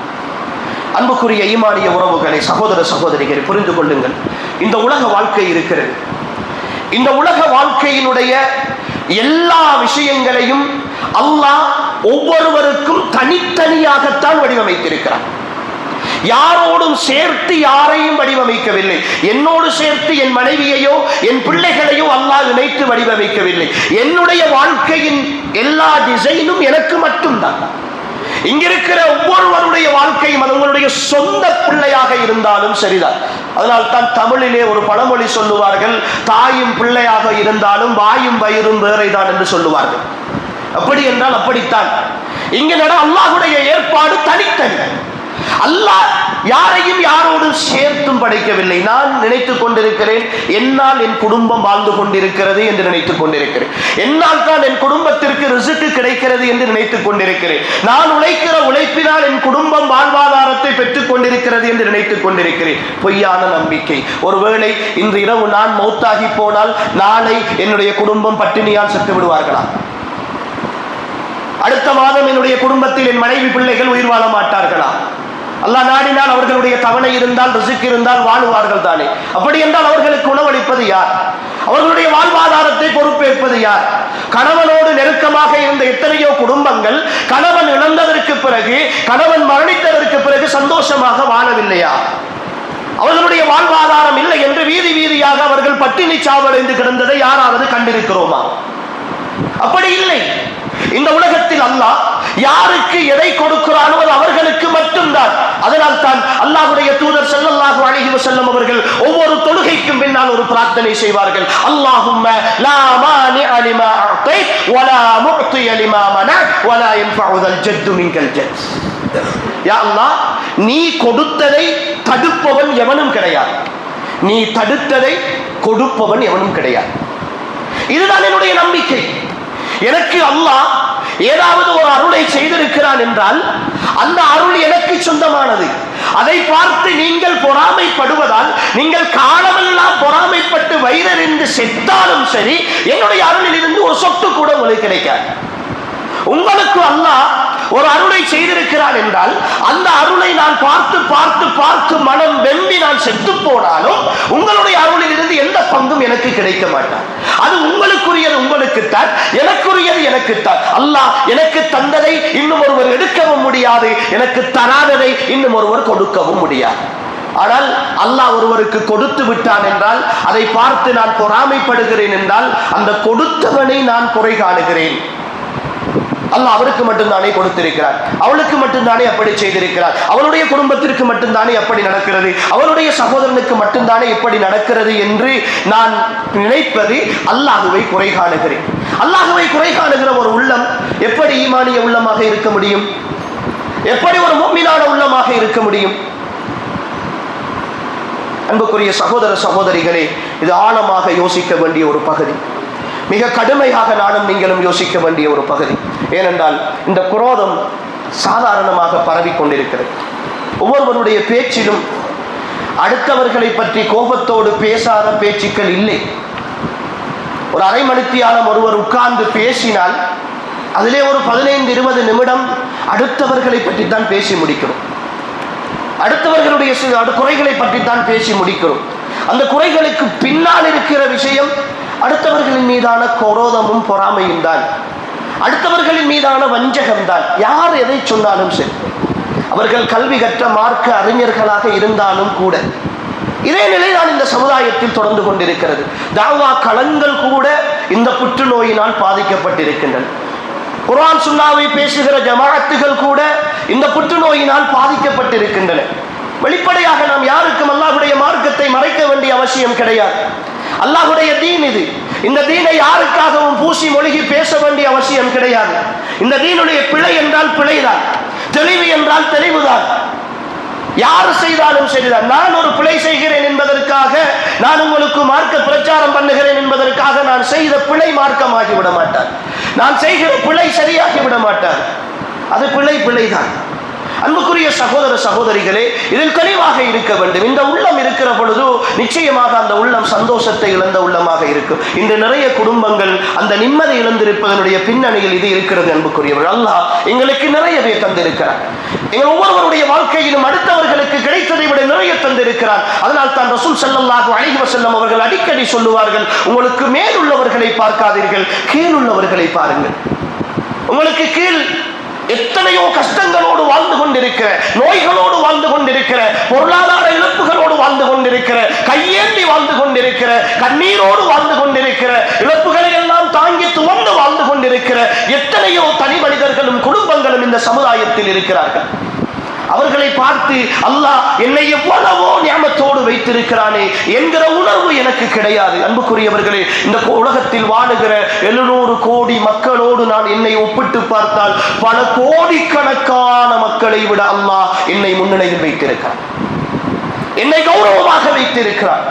அன்புக்குரிய ஈமானிய உறவுகளை, சகோதர சகோதரிகளை புரிந்து கொள்ளுங்கள். இந்த உலக வாழ்க்கை இருக்கிறது. இந்த உலக வாழ்க்கையினுடைய எல்லா விஷயங்களையும் அல்லாஹ் ஒவ்வொருவருக்கும் தனித்தனியாகத்தான் வடிவமைத்திருக்கிறார். யாரோடும் சேர்த்து யாரையும் வடிவமைக்கவில்லை. என்னோடு சேர்த்து என் மனைவியையோ என் பிள்ளைகளையோ அல்லாஹ் இணைத்து வடிவமைக்கவில்லை. என்னுடைய வாழ்க்கையின் எல்லா டிசைனும் எனக்கு மட்டும்தான். இங்கிருக்கிற ஒவ்வொருவருடைய வாழ்க்கையும் அது உங்களுடைய சொந்த பிள்ளையாக இருந்தாலும் சரிதான். அதனால் தான் தமிழிலே ஒரு பழமொழி சொல்லுவார்கள், தாயும் பிள்ளையாக இருந்தாலும் வாயும் வயிறும் வேறைதான் என்று சொல்லுவார்கள். அப்படி என்றால் அப்படித்தான். இங்கு அல்லாஹ்வுடைய ஏற்பாடு தனித்தனி. அல்லாஹ் யாரையும் யாரோடு சேர்த்தும் படைக்கவில்லை. நான் நினைத்துக் கொண்டிருக்கிறேன், என்னால் என் குடும்பம் வாழ்ந்து கொண்டிருக்கிறது என்று நினைத்துக் கொண்டிருக்கிறேன். என்னால் தான் என் குடும்பத்திற்கு ரிஸ்க் கிடைக்கிறது என்று நினைத்துக் கொண்டிருக்கிறேன். நான் உழைக்கிற உழைப்பினால் என் குடும்பம் வாழ்வாதாரத்தை பெற்றுக் கொண்டிருக்கிறது என்று நினைத்துக் கொண்டிருக்கிறேன். பொய்யான நம்பிக்கை. ஒருவேளை இன்று இரவு நான் மௌத்தாகி போனால் நாளை என்னுடைய குடும்பம் பட்டினியால் செத்து விடுவார்களா? அடுத்த மாதம் என்னுடைய குடும்பத்தில் என் மனைவி பிள்ளைகள் உயிர் வாழ மாட்டார்களா? அல்லாஹ் நாடினால் அவர்களுடைய தவணை இருந்தால், ரிஸ்க் இருந்தால் வாழுவார்கள் தானே. அப்படி என்றால் அவர்களுக்கு உணவளிப்பது யார்? அவர்களுடைய வாழ்வாதாரத்தை பொறுப்பேற்பது யார்? கணவனோடு நெருக்கமாக இருந்த எத்தனையோ குடும்பங்கள் கணவன் இழந்ததற்கு பிறகு, கணவன் மரணித்ததற்கு பிறகு சந்தோஷமாக வாழவில்லையா? அவர்களுடைய வாழ்வாதாரம் இல்லை என்று வீதி வீதியாக அவர்கள் பட்டினி சாவடைந்து கிடந்ததை யாராவது கண்டிருக்கிறோமா? அப்படி இல்லை. இந்த உலகத்தில் அல்லாஹ் யாருக்கு எதை கொடுக்கிறானோ அது அவர்களுக்கு மட்டும்தான். அதனால் தான் அல்லாஹ்வுடைய தூதர் ஸல்லல்லாஹு அலைஹி வஸல்லம் அவர்கள் ஒவ்வொரு தொழுகைக்கும் பின்னால் ஒரு பிரார்த்தனை செய்வார்கள். அல்லாஹும்ம லா மானிஅ லிமா அஅதைத் வலா முஅதிய லிமா மனஅத் வலா யன்ஃபஉ தல் ஜத்து மின்கல் ஜத். யா அல்லாஹ், நீ கொடுத்ததை தடுப்பவன் எவனும் கிடையாது, நீ தடுத்ததை கொடுப்பவன் எவனும் கிடையாது. இதுதான் என்னுடைய நம்பிக்கை. எனக்கு அல்லாஹ் ஏதாவது ஒரு அருளை செய்திருக்கிறான் என்றால் அந்த அருள் எனக்கு சொந்தமானது. அதை பார்த்து நீங்கள் பொறாமைப்படுவதால் நீங்கள் காலமெல்லாம் பொறாமைப்பட்டு வயிறறிந்து செத்தாலும் சரி, என்னுடைய அருளில் இருந்து ஒரு சொட்டு கூட உங்களுக்கு கிடைக்காது. உங்களுக்கு அல்லாஹ் ஒரு அருளை செய்திருக்கிறான் என்றால் அந்த அருளை நான் பார்த்து பார்த்து பார்த்து மனம் வெம்பி நான் செத்து போனாலும் உங்களுடைய அருளில் இருந்து எந்த பங்கும் எனக்கு கிடைக்க மாட்டான். அது உங்களுக்குரியது உங்களுக்குத்தான், எனக்குரியது எனக்குத்தான். அல்லாஹ் எனக்கு தந்ததை இன்னும் ஒருவர் எடுக்கவும் முடியாது, எனக்கு தராததை இன்னும் ஒருவர் கொடுக்கவும் முடியாது. ஆனால் அல்லாஹ் ஒருவருக்கு கொடுத்து விட்டான் என்றால் அதை பார்த்து நான் பொறாமைப்படுகிறேன் என்றால் அந்த கொடுத்தவனை நான் குறை காணுகிறேன். அல்லாஹ் அவருக்கு மட்டும்தானே கொடுத்திருக்கிறார், அவளுக்கு மட்டும்தானே அப்படி செய்திருக்கிறார், அவளுடைய குடும்பத்திற்கு மட்டும்தானே அப்படி நடக்கிறது, அவளுடைய சகோதரனுக்கு மட்டும்தானே இப்படி நடக்கிறது என்று நான் நினைப்பது அல்லாஹுவை குறை காணுகிறேன். அல்லாஹுவை குறை காணுகிற ஒரு உள்ளம் எப்படி ஈமானிய உள்ளமாக இருக்க முடியும்? எப்படி ஒரு முஃமினான உள்ளமாக இருக்க முடியும்? அன்புக்குரிய சகோதர சகோதரிகளே, இது ஆழமாக யோசிக்க வேண்டிய ஒரு பகுதி, மிக கடுமையாக நானும் நீங்களும் யோசிக்க வேண்டிய ஒரு பகுதி. ஏனென்றால் இந்த குரோதம் சாதாரணமாக பரவி கொண்டிருக்கிறது. ஒவ்வொருவருடைய பேச்சிலும் அடுத்தவர்களை பற்றி கோபத்தோடு பேசாத பேச்சுக்கள் இல்லை. ஒரு அரை மணித்தியாலம் ஒருவர் உட்கார்ந்து பேசினால் அதிலே ஒரு 15-20 நிமிடம் அடுத்தவர்களை பற்றி தான் பேசி முடிக்கிறோம். அடுத்தவர்களுடைய குறைகளை பற்றி தான் பேசி முடிக்கிறோம். அந்த குறைகளுக்கு பின்னால் இருக்கிற விஷயம் அடுத்தவர்களின் மீதான குரோதமும் பொறாமையும் தான். அடுத்தவர்களின் மீதான வஞ்சகம்தான். யார் எதை சொன்னாலும் சரி, அவர்கள் கல்வி கற்ற மார்க்க அறிஞர்களாக இருந்தாலும் கூட இதே நிலைதான் இந்த சமுதாயத்தில் தொடர்ந்து கொண்டிருக்கிறது. தாவா களங்கள் கூட இந்த புற்றுநோயினால் பாதிக்கப்பட்டிருக்கின்றன. குர்ஆன் சுன்னாவை பேசுகிற ஜமாஅத்துகள் கூட இந்த புற்றுநோயினால் பாதிக்கப்பட்டிருக்கின்றன. வெளிப்படையாக நாம் யாருக்கும் அல்லாஹ்வுடைய மார்க்கத்தை மறைக்க வேண்டிய அவசியம் கிடையாது. அல்லாஹ்வுடைய தீன் இது. இந்த தீனை யாருக்காகவும் பூசி மொழிகி பேச வேண்டிய அவசியம் கிடையாது. இந்த தீனுடைய பிழை என்றால் பிழைதான், தெளிவு என்றால் தெளிவுதான். யார் செய்தாலும் சரிதான். நான் ஒரு பிழை செய்கிறேன் என்பதற்காக, நான் உங்களுக்கு மார்க்க பிரச்சாரம் பண்ணுகிறேன் என்பதற்காக நான் செய்த பிழை மார்க்கமாகிவிட மாட்டார். நான் செய்கிற பிழை சரியாகிவிட மாட்டார். அது பிழைதான். அன்புக்குரிய சகோதர சகோதரிகளே, இதில் தெளிவாக இருக்க வேண்டும். இந்த உள்ளம் இருக்கிற பொழுது நிச்சயமாக அந்த உள்ளம் சந்தோஷத்தை இழந்த உள்ளமாக இருக்கும். இன்று நிறைய குடும்பங்கள் அந்த நிம்மதி இழந்திருப்பதனுடைய பின்னணியில் இது இருக்கிறது. அன்புக்குரியவர், அல்லாஹ் எங்களுக்கு நிறையவே தந்திருக்கிறார். எங்கள் ஒவ்வொருவருடைய வாழ்க்கையிலும் அடுத்தவர்களுக்கு கிடைத்ததை விட நிறைய தந்திருக்கிறார். அதனால் தான் ரசூல் ஸல்லல்லாஹு அலைஹி வஸல்லம் அவர்கள் அடிக்கடி சொல்லுவார்கள், உங்களுக்கு மேல் உள்ளவர்களை பார்க்காதீர்கள், கீழ் உள்ளவர்களை பாருங்கள். உங்களுக்கு கீழ் எத்தனையோ கஷ்டங்களோடு வாழ்ந்து கொண்டிருக்கிற, நோய்களோடு வாழ்ந்து கொண்டிருக்கிற, பொருளாதார இழப்புகளோடு வாழ்ந்து கொண்டிருக்கிற, கையேந்தி வாழ்ந்து கொண்டிருக்கிற, கண்ணீரோடு வாழ்ந்து கொண்டிருக்கிற, இழப்புகளை எல்லாம் தாங்கி துவந்து வாழ்ந்து கொண்டிருக்கிற எத்தனையோ தனி மனிதர்களும் குடும்பங்களும் இந்த சமுதாயத்தில் இருக்கிறார்கள். அவர்களை பார்த்து அல்லாஹ் என்னை எவ்வளவோ நியமத்தோடு வைத்திருக்கிறானே என்கிற உணர்வு எனக்கு கிடையாது. அன்புக்குரியவர்களே, இந்த உலகத்தில் வாழுகிற 700 கோடி மக்களோடு நான் என்னை ஒப்பிட்டு பார்த்தால் பல கோடிக்கணக்கான மக்களை விட அல்லாஹ் என்னை முன்னிலையில் வைத்திருக்கிறார். என்னை கௌரவமாக வைத்திருக்கிறார்.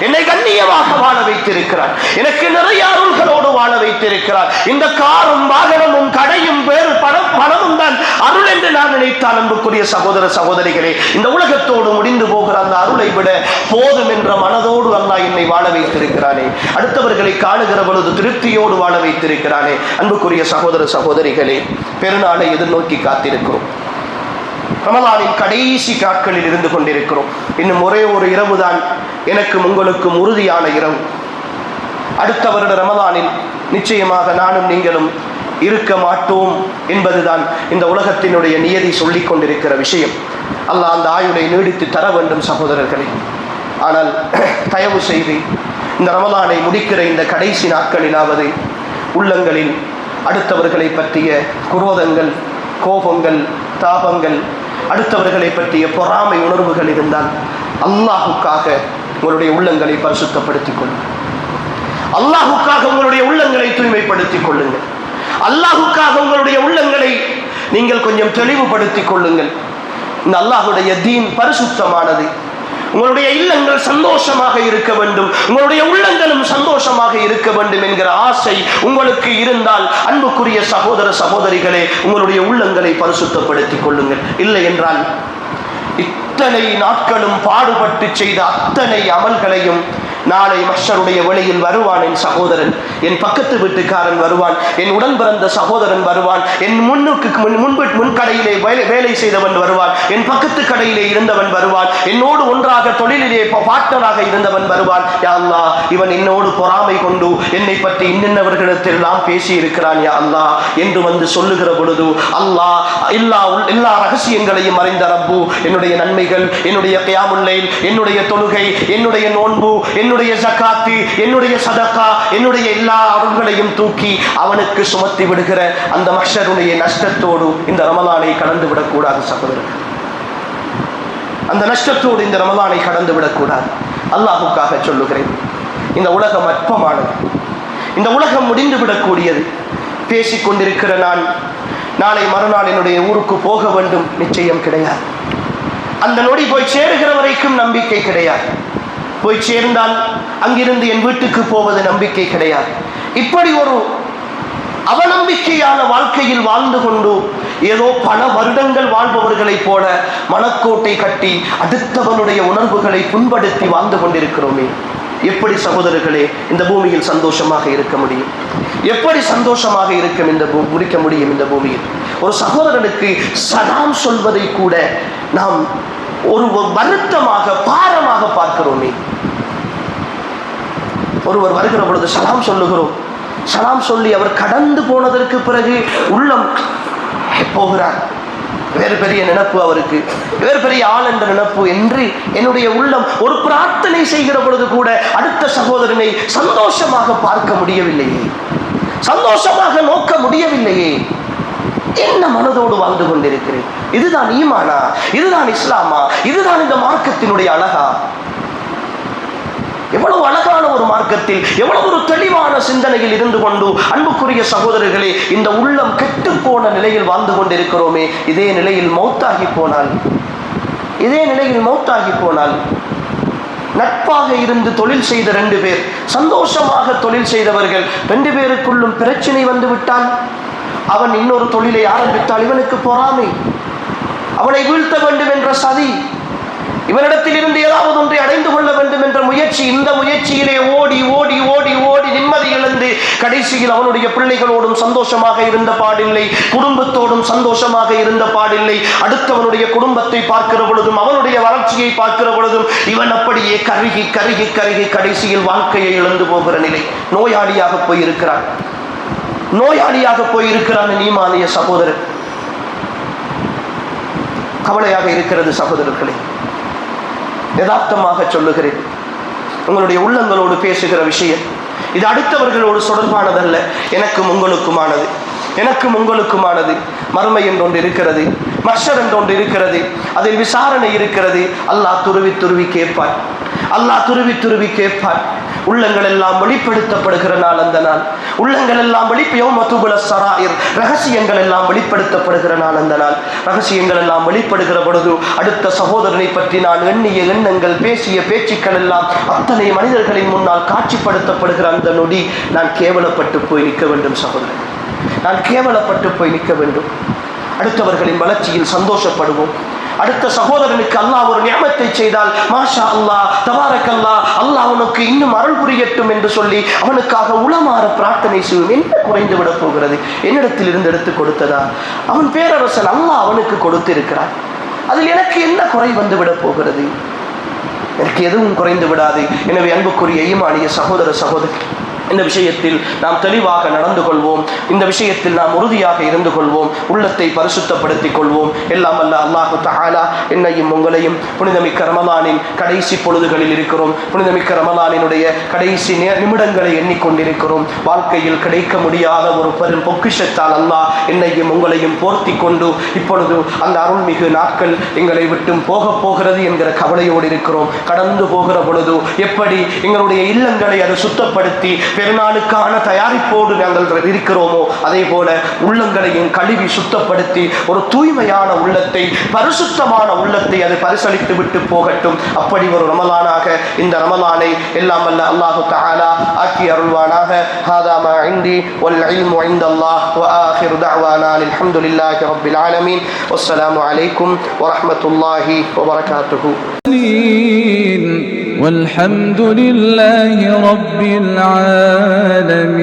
என்னை கண்ணியமாக வாழ வைத்திருக்கிறார். எனக்கு நிறைய அருள்களோடு வாழ வைத்திருக்கிறார். இந்த காரும் வாகனமும் கடையும் வேறு பணமும் தான் அருள் என்று நான் நினைத்தால், அன்புக்குரிய சகோதர சகோதரிகளே, இந்த உலகத்தோடு முடிந்து போகிற அந்த அருளை விட போதும் என்ற மனதோடு அல்லாஹ் என்னை வாழ வைத்திருக்கிறானே, அடுத்தவர்களை காணுகிற பொழுது திருப்தியோடு வாழ வைத்திருக்கிறானே. அன்புக்குரிய சகோதர சகோதரிகளே, பெருநாளை எதிர்நோக்கி காத்திருக்கிறோம். ரமலானின் கடைசி நாட்களில் இருந்து கொண்டிருக்கிறோம். இன்னும் ஒரே ஒரு இரவு தான் எனக்கும் உங்களுக்கும் உறுதியான இரவு. அடுத்த வருட ரமலானில் நிச்சயமாக நானும் நீங்களும் இருக்க மாட்டோம் என்பதுதான் இந்த உலகத்தினுடைய நியதி சொல்லிக் கொண்டிருக்கிற விஷயம். அல்லாஹ் அந்த ஆயுளை நீடித்து தர வேண்டும் சகோதரர்களே. ஆனால் தயவு செய்து இந்த ரமலானை முடிக்கிற இந்த கடைசி நாட்களிலாவது உள்ளங்களில் அடுத்தவர்களை பற்றிய குரோதங்கள், கோபங்கள், தாபங்கள், அடுத்தவர்களை பற்றிய பொறாமை உணர்வுகள் இருந்தால் அல்லாஹுக்காக உங்களுடைய உள்ளங்களை பரிசுத்தப்படுத்திக் கொள்ளுங்கள். அல்லாஹுக்காக உங்களுடைய உள்ளங்களை தூய்மைப்படுத்திக் கொள்ளுங்கள். அல்லாஹுக்காக உங்களுடைய உள்ளங்களை நீங்கள் கொஞ்சம் தெளிவுபடுத்திக் கொள்ளுங்கள். இந்த அல்லாஹுடைய தீன் பரிசுத்தமானது. உங்களுடைய இல்லங்கள் சந்தோஷமாக இருக்க வேண்டும், உங்களுடைய உள்ளங்களும் சந்தோஷமாக இருக்க வேண்டும் என்கிற ஆசை உங்களுக்கு இருந்தால், அன்புக்குரிய சகோதர சகோதரிகளே, உங்களுடைய உள்ளங்களை பரிசுத்தப்படுத்திக் கொள்ளுங்கள். இல்லை என்றால் இத்தனை நாட்களும் பாடுபட்டு செய்த அத்தனை அமல்களையும் நாளை மஹ்ஷருடைய வழியில் வருவான் என் சகோதரன், என் பக்கத்து வீட்டுக்காரன் வருவான், என் உடன் பிறந்த சகோதரன் வருவான், என் முன் கடையிலே வேலை செய்தவன் வருவான், என் பக்கத்து கடையிலே இருந்தவன் வருவான், என்னோடு ஒன்றாக தொழிலிலே பார்ட்னராக இருந்தவன் வருவான். யா அல்லாஹ், இவன் என்னோடு பொறாமை கொண்டு என்னை பற்றி இன்னவர்களிடத்தெல்லாம் பேசி இருக்கிறான் யா அல்லாஹ் என்று வந்து சொல்லுகிற பொழுது, அல்லாஹ் எல்லா ரகசியங்களையும் அறிந்த ரப்பு என்னுடைய நன்மைகள், என்னுடைய கியாமுல் லைல், என்னுடைய தொழுகை, என்னுடைய நோன்பு, என்னுடைய ஜகாத்து, என்னுடைய சதகா, என்னுடைய எல்லா அருள்களையும் தூக்கி அவனுக்கு சுமத்தி விடுகிற அந்த மஹ்ஷருடைய நஷ்டத்தோடு இந்த ரமலானை கடந்து விடக்கூடாது சகோதரர்கள். அந்த நஷ்டத்தோடு இந்த ரமலானை கடந்து விடக்கூடாது. அல்லாஹுக்காக சொல்லுகிறேன், இந்த உலகம் அற்பமானது, இந்த உலகம் முடிந்து விடக்கூடியது. பேசிக்கொண்டிருக்கிற நான் நாளை மறுநாள் என்னுடைய ஊருக்கு போக வேண்டும் நிச்சயம் கிடையாது. அந்த நொடி போய் சேருகிற வரைக்கும் நம்பிக்கை கிடையாது. போய் சேர்ந்தால் அங்கிருந்து என் வீட்டுக்கு போவது நம்பிக்கை கிடையாது. இப்படி ஒரு அவநம்பிக்கையான வாழ்க்கையில் வாழ்ந்து கொண்டு ஏதோ பல வருடங்கள் வாழ்பவர்களைப் போல மனக்கோட்டை கட்டி அடுத்தவனுடைய உணர்வுகளை புண்படுத்தி வாழ்ந்து கொண்டிருக்கிறோமே. எப்படி சகோதரர்களே இந்த பூமியில் சந்தோஷமாக இருக்க முடியும்? எப்படி சந்தோஷமாக இருக்க முடியும் இந்த பூமியில்? ஒரு சகோதரனுக்கு சலாம் சொல்வதை கூட நாம் ஒரு வருத்தமாக, பாரமாக பார்க்கிறோமே. ஒருவர் வருகிற பொழுது சலாம் சொல்லுகிறோம், சலாம் சொல்லி அவர் கடந்து போனதற்கு பிறகு உள்ளம் போகிறார். வேறு பெரிய நினைப்பு அவருக்கு, வேறு பெரிய ஆள் என்ற நினைப்பு என்று என்னுடைய உள்ளம் ஒரு பிரார்த்தனை செய்கிற பொழுது கூட அடுத்த சகோதரனை சந்தோஷமாக பார்க்க முடியவில்லையே, சந்தோஷமாக நோக்க முடியவில்லையே. என்ன மனதோடு வாழ்ந்து கொண்டிருக்கிறேன்? இதுதான் ஈமானா? இதுதான் இஸ்லாமா? இதுதான் இந்த மார்க்கத்தினுடைய அழகா? எவ்வளவு அழகான ஒரு மார்க்கத்தில், எவ்வளவு ஒரு தெளிவான சிந்தனையில் இருந்து கொண்டு அன்புக்குரிய சகோதரர்களே, இந்த உள்ளம் கெட்டு போன நிலையில் வாழ்ந்து கொண்டிருக்கிறோமே. இதே நிலையில் மௌத்தாகி போனால், இதே நிலையில் மௌத்தாகி போனால், நட்பாக இருந்து தொழில் செய்த 2 பேர், சந்தோஷமாக தொழில் செய்தவர்கள் 2 பேருக்குள்ளும் பிரச்சனை வந்து விட்டால், அவன் இன்னொரு தொழிலை ஆரம்பித்தால் இவனுக்கு பொறாமை, அவனை வீழ்த்த வேண்டும் என்ற சதி, இவனிடத்தில் இருந்து ஏதாவது ஒன்றை அடைந்து கொள்ள வேண்டும் என்ற முயற்சி, இந்த முயற்சியிலே ஓடி ஓடி ஓடி ஓடி நிம்மதி இழந்து கடைசியில் அவனுடைய பிள்ளைகளோடும் சந்தோஷமாக இருந்த பாடில்லை, குடும்பத்தோடும் சந்தோஷமாக இருந்த பாடில்லை. அடுத்தவனுடைய குடும்பத்தை பார்க்கிற பொழுதும் அவனுடைய வளர்ச்சியை பார்க்கிற பொழுதும் இவன் அப்படியே கருகி கருகி கருகி கடைசியில் வாழ்க்கையை இழந்து போகிற நிலை. நோயாளியாக போயிருக்கிறான், நோயாளியாக போயிருக்கிறான் ஈமானிய சகோதரர். கவலையாக இருக்கிறது சகோதரர்களே. யதார்த்தமாக சொல்லுகிறேன், உங்களுடைய உள்ளங்களோடு பேசுகிற விஷயம் இது அடுத்தவர்களோடு தொடர்பானதல்ல, எனக்கும் உங்களுக்குமானது, எனக்கும் உங்களுக்குமானது. மறுமை என்றொன்று இருக்கிறது, மஹ்ஷர் என்றொன்று இருக்கிறது, அதில் விசாரணை இருக்கிறது. அல்லாஹ் துருவி துருவி கேட்பான், அல்லாஹ் துருவி துருவி கேட்பான். உள்ளங்கள் எல்லாம் வெளிப்படுத்தப்படுகிற நாள் அந்த நாள். உள்ளங்கள் எல்லாம் ரகசியங்கள் எல்லாம் வெளிப்படுத்தப்படுகிற நாள் அந்த நாள். ரகசியங்கள் எல்லாம் வெளிப்படுகிற பொழுது அடுத்த சகோதரனை பற்றி நான் எண்ணிய எண்ணங்கள், பேசிய பேச்சுக்கள் எல்லாம் அத்தனை மனிதர்களின் முன்னால் காட்சிப்படுத்தப்படுகிற அந்த நொடி நான் கேவலப்பட்டு போய் நிற்க வேண்டும் சகோதரன், நான் கேவலப்பட்டு போய் நிற்க வேண்டும். அடுத்தவர்களின் வளர்ச்சியில் சந்தோஷப்படுவோம். அடுத்த சகோதரனுக்கு அல்லாஹ் ஒரு நியமத்தை செய்தால் மாஷா அல்லாஹ், தபாரக் அல்லாஹ், அல்லாஹ் அவனுக்கு இன்னும் அருள் புரியட்டும் என்று சொல்லி அவனுக்காக உளமாற பிரார்த்தனை செய்வோம். என்ன குறைந்து விட போகிறது? என்னிடத்தில் இருந்து எடுத்து கொடுத்ததா? அவன் பேரரசன், அல்லாஹ் அவனுக்கு கொடுத்திருக்கிறான். அதில் எனக்கு என்ன குறை வந்து விட போகிறது? எனக்கு எதுவும் குறைந்து விடாது. எனவே அன்புக்குரிய ஈமானிய சகோதர சகோதரி, இந்த விஷயத்தில் நாம் தெளிவாக நடந்து கொள்வோம், இந்த விஷயத்தில் நாம் உறுதியாக இருந்து கொள்வோம், உள்ளத்தை பரிசுத்தப்படுத்திக் கொள்வோம். எல்லாம் அல்ல அல்லாஹு தஆலா என்னையும் உங்களையும் புனிதமிக்க ரமலானின் கடைசி பொழுதுகளில் இருக்கிறோம். புனிதமிக்க ரமலானினுடைய கடைசி நிமிடங்களை எண்ணிக்கொண்டிருக்கிறோம். வாழ்க்கையில் கிடைக்க முடியாத ஒரு பெரும் பொக்கிஷத்தால் அல்லாஹ் என்னையும் உங்களையும் போர்த்தி கொண்டு இப்பொழுது அந்த அருள்மிகு நாட்கள் எங்களை விட்டும் போக போகிறது என்கிற கவலையோடு இருக்கிறோம். கடந்து போகிற பொழுது எப்படி எங்களுடைய இல்லங்களை அது சுத்தப்படுத்தி பெருநாளுக்கான தயாரிப்போடு நாங்கள் இருக்கிறோமோ, அதே போல உள்ளங்களையும் கழுவி சுத்தப்படுத்தி ஒரு தூய்மையான உள்ளத்தை, பரிசுத்தமான உள்ளத்தை அது பரிசளித்து விட்டு போகட்டும். அப்படி ஒரு ரமலானாக இந்த ரமலானை எல்லாம் வல்ல அல்லாஹு தஆலா ஆக்கி அருள்வானாக. ஹாதா மா இன்தி வல் இல்மு இன்தல்லாஹ் வ ஆகிரு தஅவானா அல்ஹம்துலில்லாஹி ரப்பில் ஆலமீன். வஸ்ஸலாமு அலைக்கும் வ ரஹ்மத்துல்லாஹி வ பரகாத்துஹு. والحمد لله رب العالمين.